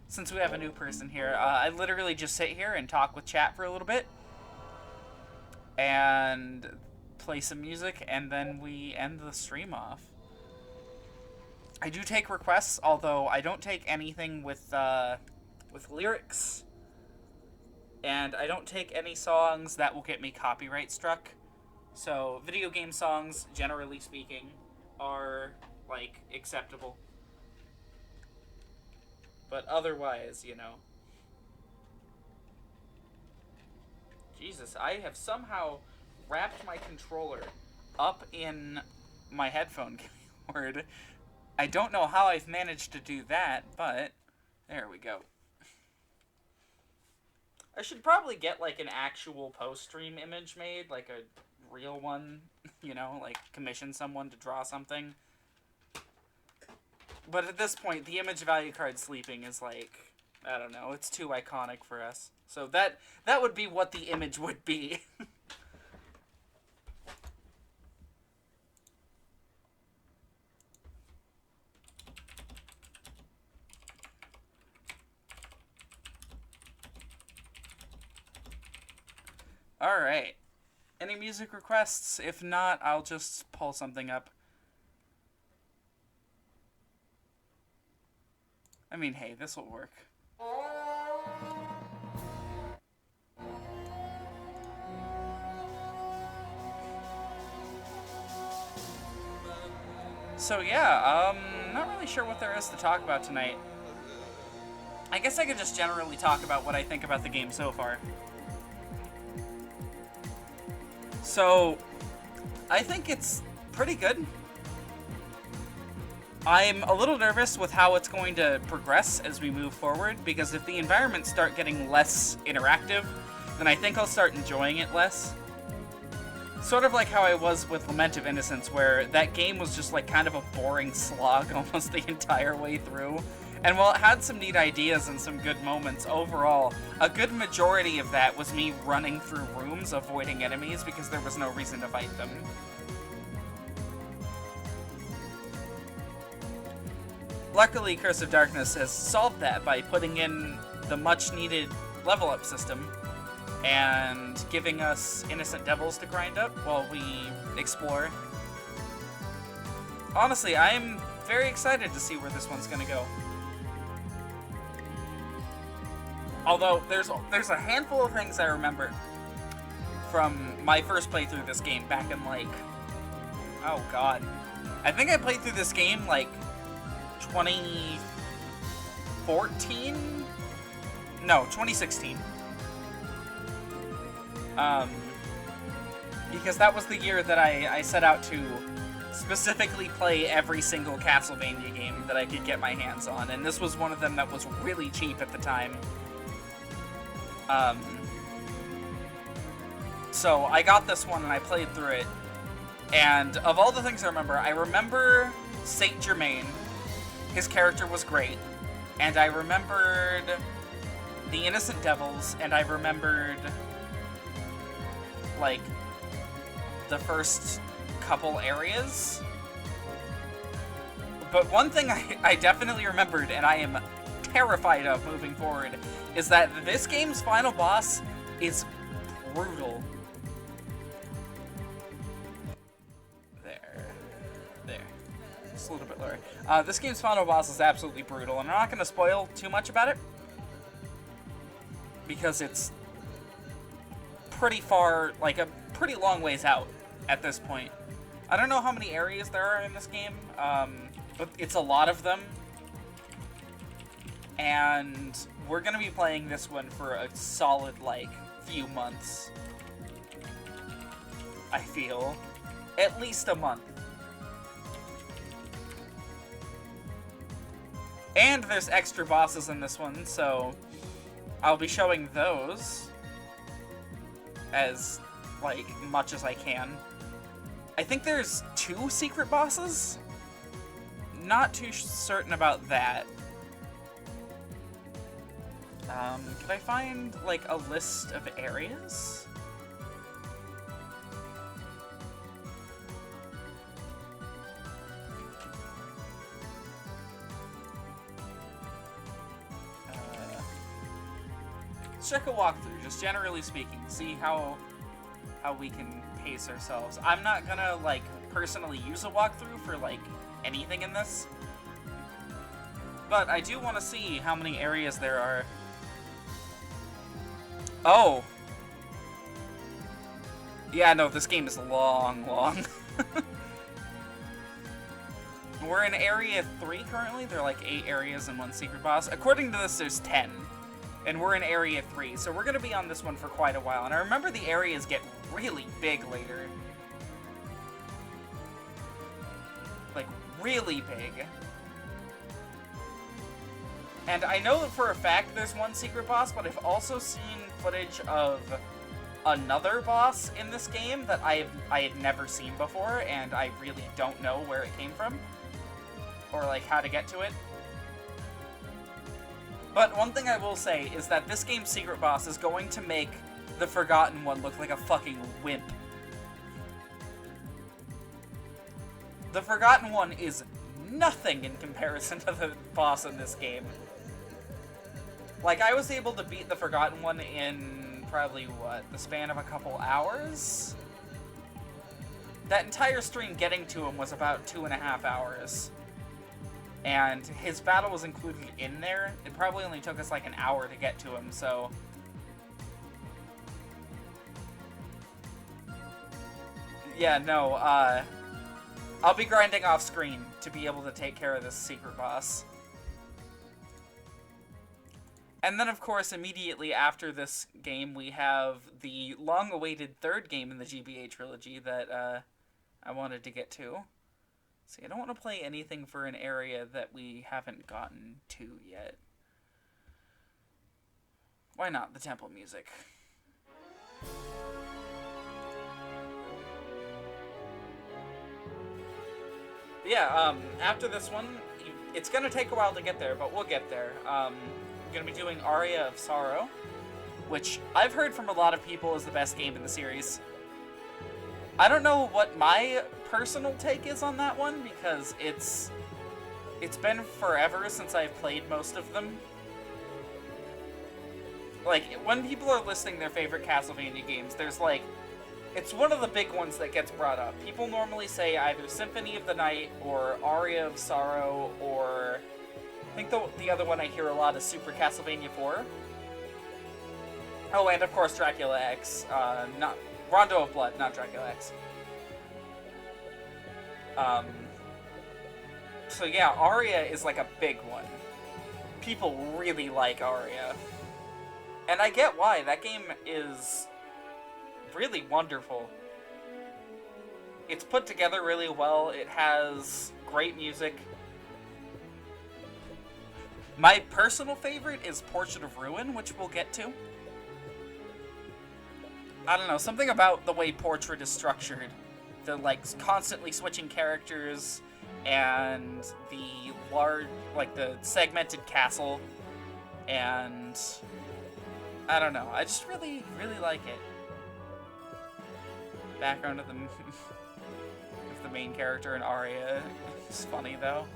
S1: since we have a new person here, I literally just sit here and talk with chat for a little bit. And play some music, and then we end the stream off. I do take requests, although I don't take anything with lyrics. And I don't take any songs that will get me copyright struck. So, video game songs, generally speaking, are, like, acceptable. But otherwise, you know. Jesus, I have somehow wrapped my controller up in my headphone cord. I don't know how I've managed to do that, but there we go. I should probably get, like, an actual post-stream image made, like a real one, you know, like, commission someone to draw something. But at this point, the image value card sleeping is, like, I don't know, it's too iconic for us. So that would be what the image would be. Alright. Any music requests? If not, I'll just pull something up. I mean, hey, this will work. So yeah, not really sure what there is to talk about tonight. I guess I could just generally talk about what I think about the game so far. So, I think it's pretty good. I'm a little nervous with how it's going to progress as we move forward, because if the environments start getting less interactive, then I think I'll start enjoying it less. Sort of like how I was with Lament of Innocence, where that game was just like kind of a boring slog almost the entire way through. And while it had some neat ideas and some good moments, overall, a good majority of that was me running through rooms avoiding enemies because there was no reason to fight them. Luckily, Curse of Darkness has solved that by putting in the much-needed level-up system and giving us innocent devils to grind up while we explore. Honestly, I'm very excited to see where this one's gonna go. Although, there's a handful of things I remember from my first playthrough of this game back in, like, oh god. I think I played through this game, like, 2014? No, 2016. Because that was the year that I set out to specifically play every single Castlevania game that I could get my hands on, and this was one of them that was really cheap at the time. So I got this one and I played through it, and of all the things I remember Saint Germain. His character was great, and I remembered the Innocent Devils, and I remembered, like, the first couple areas. But one thing I definitely remembered, and I am terrified of moving forward, is that this game's final boss is brutal. There. Just a little bit lower. This game's final boss is absolutely brutal, and I'm not going to spoil too much about it, because it's pretty far, like a pretty long ways out at this point. I don't know how many areas there are in this game, but it's a lot of them. And we're going to be playing this one for a solid, like, few months. I feel. At least a month. And there's extra bosses in this one, so I'll be showing those as, like, much as I can. I think there's 2 secret bosses? Not too certain about that. Could I find, like, a list of areas? Let's check a walkthrough, just generally speaking. See how we can pace ourselves. I'm not gonna, like, personally use a walkthrough for, like, anything in this. But I do want to see how many areas there are. Oh! Yeah, no, this game is long. We're in Area 3 currently. There are like 8 areas and 1 secret boss. According to this, there's 10. And we're in Area 3, so we're going to be on this one for quite a while. And I remember the areas get really big later. Like, really big. And I know that for a fact there's 1 secret boss, but I've also seen footage of another boss in this game that I had never seen before, and I really don't know where it came from. Or, like, how to get to it. But one thing I will say is that this game's secret boss is going to make the Forgotten One look like a fucking wimp. The Forgotten One is nothing in comparison to the boss in this game. Like, I was able to beat the Forgotten One in probably, what, the span of a couple hours? That entire stream getting to him was about 2.5 hours. And his battle was included in there. It probably only took us like an hour to get to him, so... Yeah, no, I'll be grinding off screen to be able to take care of this secret boss. And then, of course, immediately after this game, we have the long-awaited 3rd game in the GBA trilogy that I wanted to get to. See, I don't want to play anything for an area that we haven't gotten to yet. Why not? The temple music. Yeah, after this one, it's gonna take a while to get there, but we'll get there. I'm gonna be doing Aria of Sorrow, which I've heard from a lot of people is the best game in the series. I don't know what my personal take is on that one, because it's been forever since I've played most of them. Like, when people are listing their favorite Castlevania games, there's like, it's one of the big ones that gets brought up. People normally say either Symphony of the Night, or Aria of Sorrow, or... I think the other one I hear a lot is Super Castlevania 4. Oh, and of course Dracula X. Not Rondo of Blood, not Dracula X. So yeah, Aria is like a big one. People really like Aria. And I get why. That game is really wonderful. It's put together really well. It has great music. My personal favorite is Portrait of Ruin, which we'll get to. I don't know, something about the way Portrait is structured. The, like, constantly switching characters, and the large, like, the segmented castle, and... I don't know, I just really, really like it. Background of the main character in Aria is funny, though.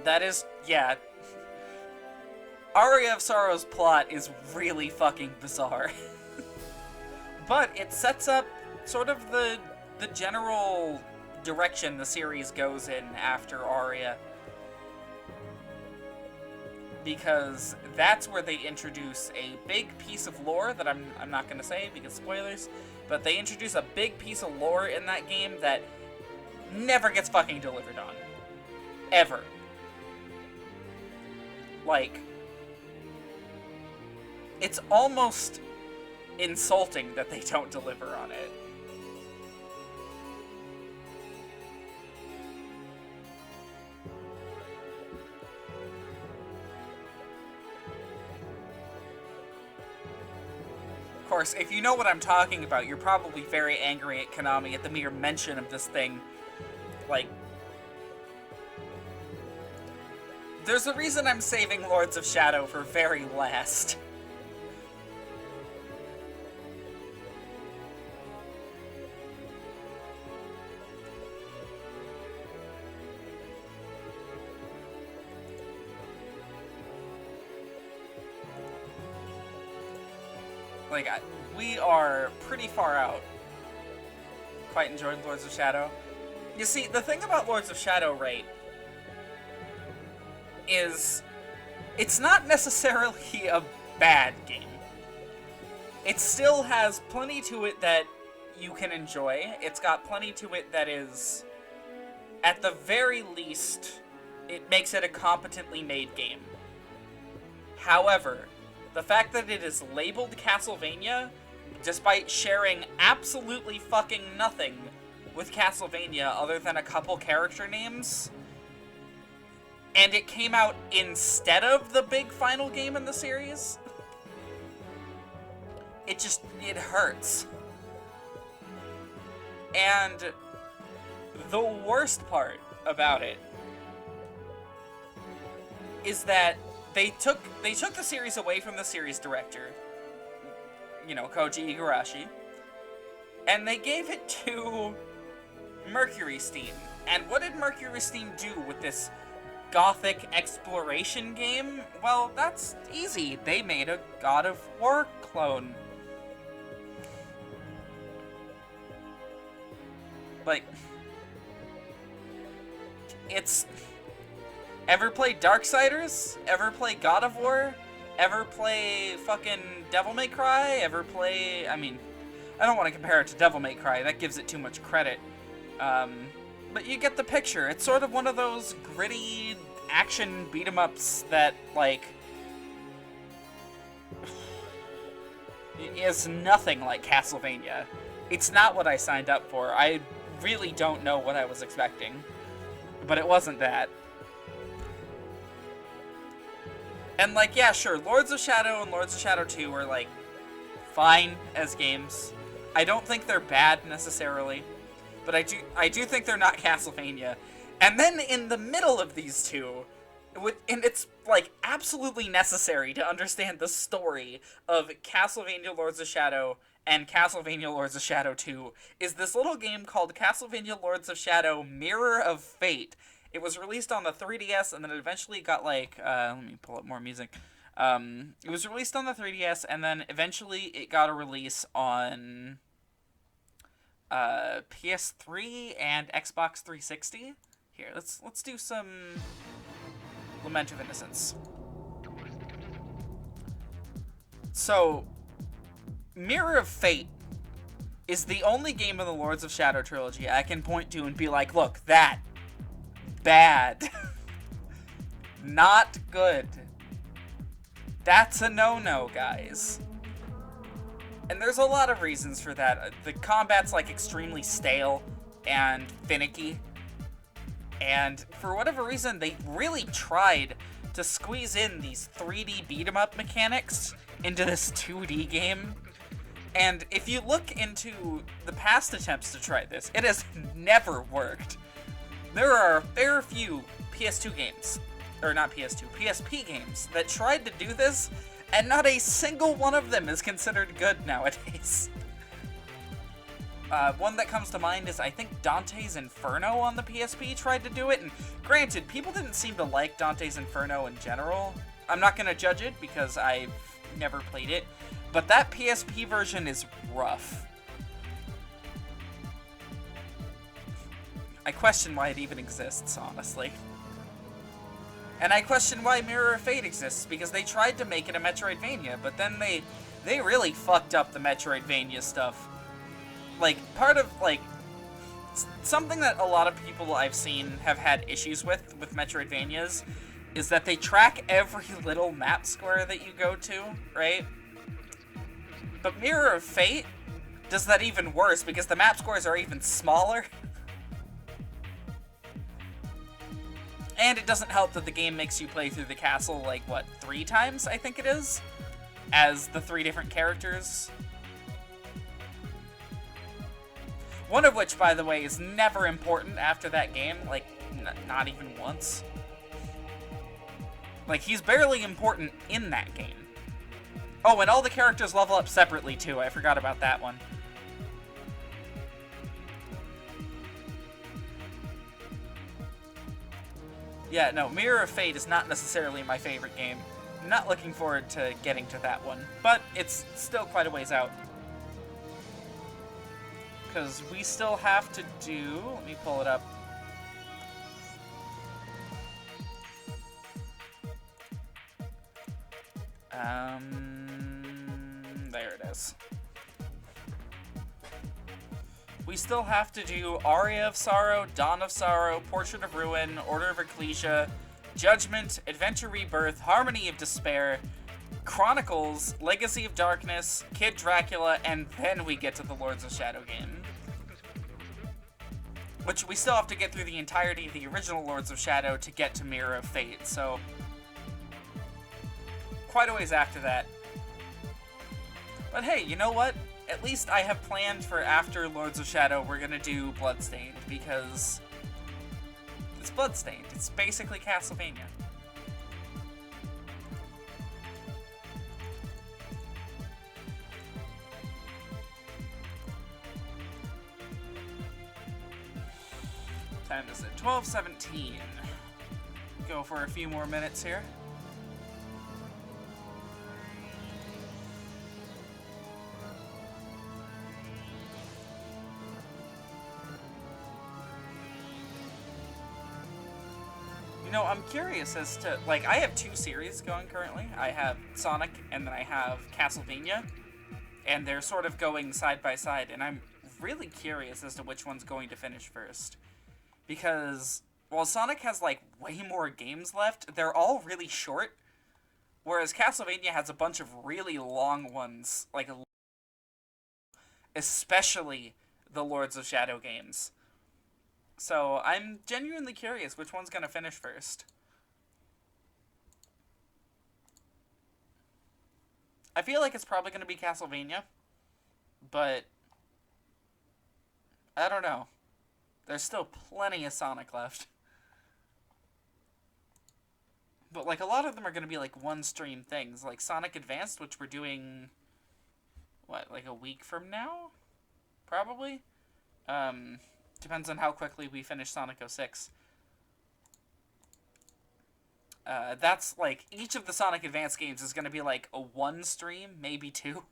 S1: That is, yeah. Aria of Sorrow's plot is really fucking bizarre. But it sets up sort of the general direction the series goes in after Aria. Because that's where they introduce a big piece of lore that I'm not going to say because spoilers, but they introduce a big piece of lore in that game that never gets fucking delivered on. Ever. Like, it's almost insulting that they don't deliver on it. Of course, if you know what I'm talking about, you're probably very angry at Konami at the mere mention of this thing. Like, there's a reason I'm saving Lords of Shadow for very last. Like, we are pretty far out. Quite enjoyed Lords of Shadow. You see, the thing about Lords of Shadow, right, is it's not necessarily a bad game. It still has plenty to it that you can enjoy. It's got plenty to it that is, at the very least, it makes it a competently made game. However, the fact that it is labeled Castlevania, despite sharing absolutely fucking nothing with Castlevania other than a couple character names, and it came out instead of the big final game in the series, it hurts. And the worst part about it is that they took the series away from the series director, you know, Koji Igarashi, and they gave it to Mercury Steam. And what did Mercury Steam do with this gothic exploration game? Well, that's easy. They made a God of War clone. Like, it's... Ever play Darksiders? Ever play God of War? Ever play fucking Devil May Cry? Ever play... I mean, I don't want to compare it to Devil May Cry. That gives it too much credit. But you get the picture. It's sort of one of those gritty action beat-em-ups that, like, is nothing like Castlevania. It's not what I signed up for. I really don't know what I was expecting. But it wasn't that. And, like, yeah, sure, Lords of Shadow and Lords of Shadow 2 are, like, fine as games. I don't think they're bad, necessarily. But I do think they're not Castlevania. And then in the middle of these two, and it's, like, absolutely necessary to understand the story of Castlevania Lords of Shadow and Castlevania Lords of Shadow 2, is this little game called Castlevania Lords of Shadow Mirror of Fate. It was released on the 3DS, and then it eventually got, like, let me pull up more music. It was released on the 3DS, and then eventually it got a release on PS3 and Xbox 360. Here, let's do some Lament of Innocence. So, Mirror of Fate is the only game in the Lords of Shadow trilogy I can point to and be like, look, that bad. Not good. That's a no-no, guys. And there's a lot of reasons for that. The combat's, like, extremely stale and finicky. And for whatever reason, they really tried to squeeze in these 3D beat-em-up mechanics into this 2D game. And if you look into the past attempts to try this, it has never worked. There are a fair few PS2 games, or not PS2, PSP games that tried to do this, and not a single one of them is considered good nowadays. One that comes to mind is, I think, Dante's Inferno on the PSP tried to do it, and granted, people didn't seem to like Dante's Inferno in general. I'm not going to judge it, because I've never played it, but that PSP version is rough. I question why it even exists, honestly. And I question why Mirror of Fate exists, because they tried to make it a Metroidvania, but then they really fucked up the Metroidvania stuff. Like, part of, like, something that a lot of people I've seen have had issues with Metroidvanias is that they track every little map square that you go to, right? But Mirror of Fate does that even worse, because the map squares are even smaller. And it doesn't help that the game makes you play through the castle, like, what, 3 times, I think it is? As the 3 different characters One of which, by the way, is never important after that game. Like, not even once. Like, he's barely important in that game. Oh, and all the characters level up separately, too. I forgot about that one. Yeah, no, Mirror of Fate is not necessarily my favorite game. I'm not looking forward to getting to that one, but it's still quite a ways out. Because we still have to do... Let me pull it up. There it is. We still have to do Aria of Sorrow, Dawn of Sorrow, Portrait of Ruin, Order of Ecclesia, Judgment, Adventure Rebirth, Harmony of Despair, Chronicles, Legacy of Darkness, Kid Dracula, and then we get to the Lords of Shadow game. Which we still have to get through the entirety of the original Lords of Shadow to get to Mirror of Fate, so... quite a ways after that. But hey, you know what? At least I have planned for after Lords of Shadow, we're gonna do Bloodstained, because it's Bloodstained. It's basically Castlevania. Time is it? 12:17. Go for a few more minutes here. You know, I'm curious as to, like, I have two series going currently. I have Sonic, and then I have Castlevania, and they're sort of going side by side, and I'm really curious as to which one's going to finish first. Because, while Sonic has, like, way more games left, they're all really short, whereas Castlevania has a bunch of really long ones, like, especially the Lords of Shadow games. So, I'm genuinely curious which one's gonna finish first. I feel like it's probably gonna be Castlevania, but I don't know. There's still plenty of Sonic left. But, like, a lot of them are gonna be, like, one-stream things. Like, Sonic Advanced, which we're doing, what, like a week from now? Probably? Depends on how quickly we finish Sonic 06. That's, like, each of the Sonic Advance games is going to be, like, a one stream, maybe two.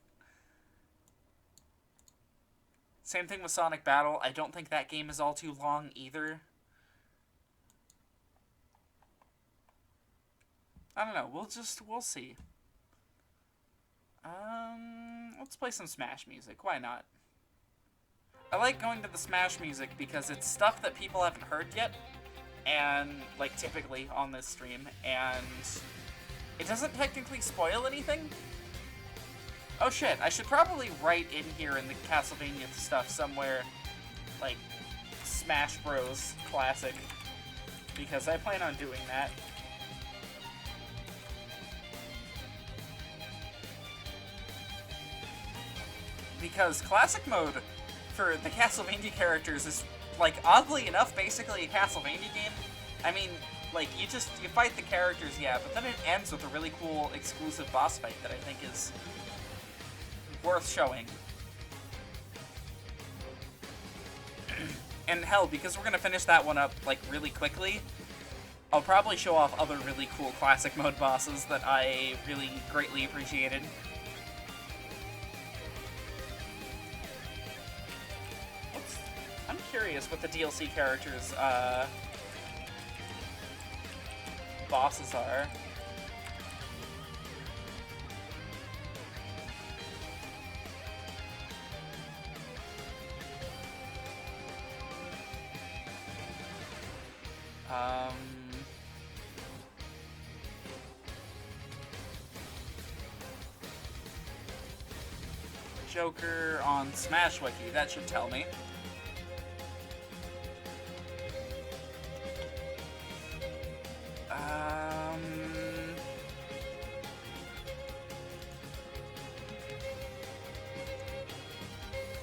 S1: Same thing with Sonic Battle. I don't think that game is all too long, either. I don't know. We'll see. Let's play some Smash music. Why not? I like going to the Smash music because it's stuff that people haven't heard yet, and, like, typically on this stream, and it doesn't technically spoil anything. Oh shit, I should probably write in here in the Castlevania stuff somewhere, like, Smash Bros. Classic, because I plan on doing that. Because Classic Mode for the Castlevania characters is, like, oddly enough, basically a Castlevania game. I mean, like, you fight the characters, yeah, but then it ends with a really cool exclusive boss fight that I think is worth showing. And hell, because we're gonna finish that one up, like, really quickly, I'll probably show off other really cool Classic Mode bosses that I really greatly appreciated. I'm curious what the DLC characters' bosses are. Joker on Smash Wiki, that should tell me.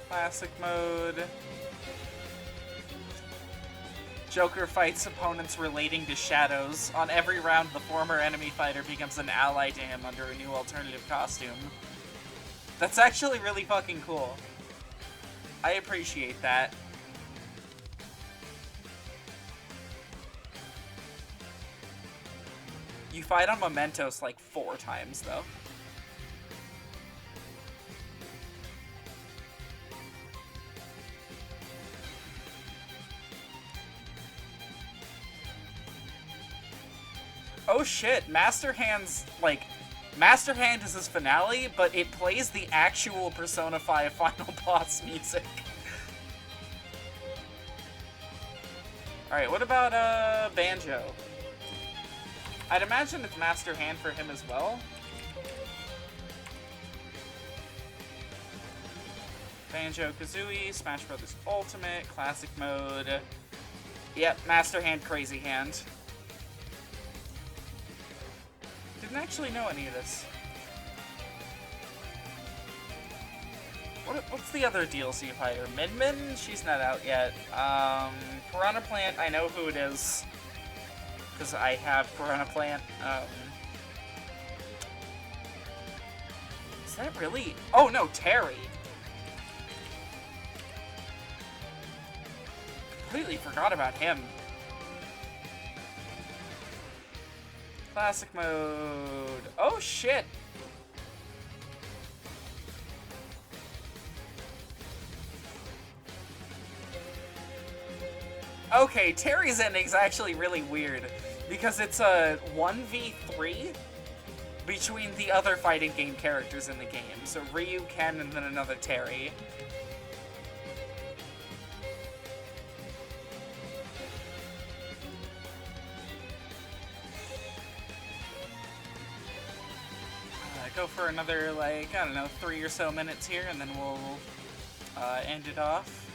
S1: Classic mode. Joker fights opponents relating to shadows. On every round, the former enemy fighter becomes an ally to him under a new alternative costume. That's actually really fucking cool. I appreciate that. You fight on Mementos like 4 times, though. Oh shit, Master Hand's, like, Master Hand is his finale, but it plays the actual Persona 5 final boss music. Alright, what about, Banjo? I'd imagine it's Master Hand for him as well. Banjo-Kazooie, Smash Bros. Ultimate, Classic Mode. Yep, Master Hand, Crazy Hand. Didn't actually know any of this. What's the other DLC fighter? Min Min? She's not out yet. Piranha Plant, I know who it is. Because I have Piranha Plant. Is that really? Oh no, Terry. Completely forgot about him. Classic mode. Oh shit. Okay, Terry's ending's actually really weird because it's a 1v3 between the other fighting game characters in the game. So Ryu, Ken, and then another Terry. Go for another, like, I don't know, 3 or so minutes here, and then we'll end it off.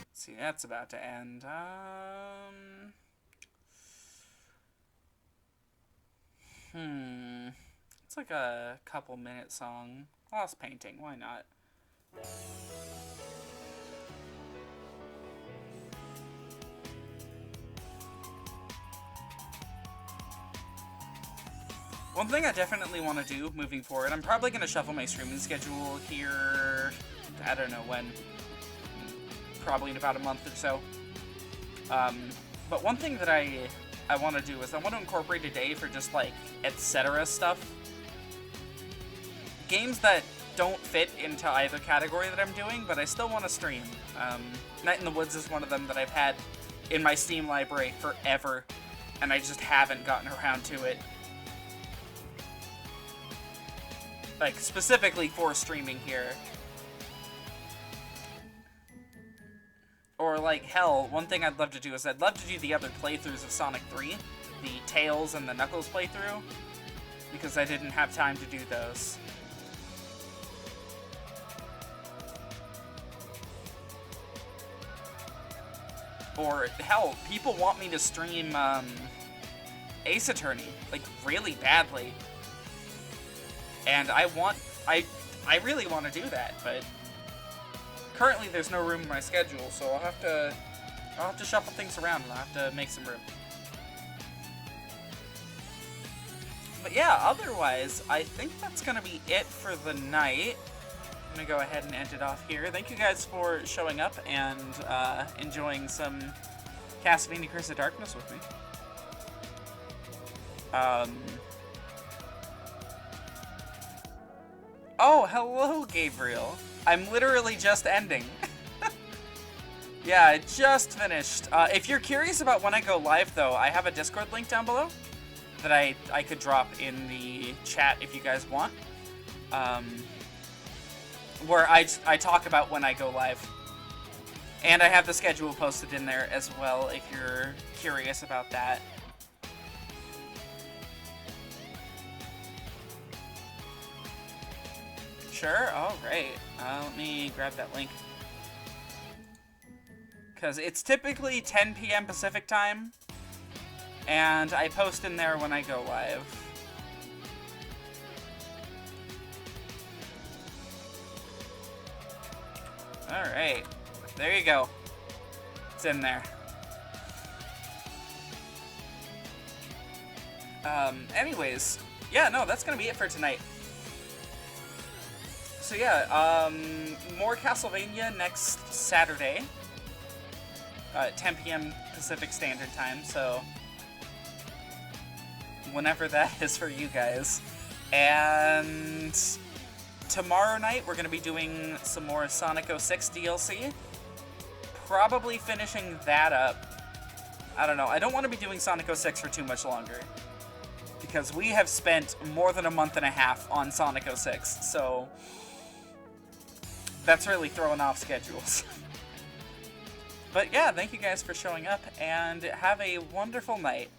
S1: Let's see, that's about to end. It's like a couple-minute song. Lost Painting, why not? One thing I definitely want to do moving forward, I'm probably going to shuffle my streaming schedule here, I don't know when, probably in about a month or so. But one thing that I want to do is I want to incorporate a day for just like etc. stuff. Games that don't fit into either category that I'm doing, but I still want to stream. Night in the Woods is one of them that I've had in my Steam library forever, and I just haven't gotten around to it. Like, specifically for streaming here. Or, like, hell, one thing I'd love to do is I'd love to do the other playthroughs of Sonic 3, the Tails and the Knuckles playthrough, because I didn't have time to do those. Or, hell, people want me to stream, Ace Attorney, like, really badly. And I really want to do that, but currently there's no room in my schedule, so I'll have to shuffle things around and I'll have to make some room. But yeah, otherwise, I think that's gonna be it for the night. I'm gonna go ahead and end it off here. Thank you guys for showing up and enjoying some Castlevania Curse of Darkness with me. Oh, hello, Gabriel. I'm literally just ending. Yeah, I just finished. If you're curious about when I go live, though, I have a Discord link down below that I could drop in the chat if you guys want. Where I talk about when I go live. And I have the schedule posted in there as well if you're curious about that. Sure? Oh, great. Let me grab that link. Because it's typically 10 p.m. Pacific time. and I post in there when I go live. Alright, there you go. It's in there. Anyways, yeah, no, that's gonna be it for tonight. So yeah, more Castlevania next Saturday, at 10 p.m. Pacific Standard Time, so whenever that is for you guys. And tomorrow night, we're gonna be doing some more Sonic 06 DLC. Probably finishing that up. I don't know, I don't want to be doing Sonic 06 for too much longer, because we have spent more than a month and a half on Sonic 06, so that's really throwing off schedules. But yeah, thank you guys for showing up, and have a wonderful night.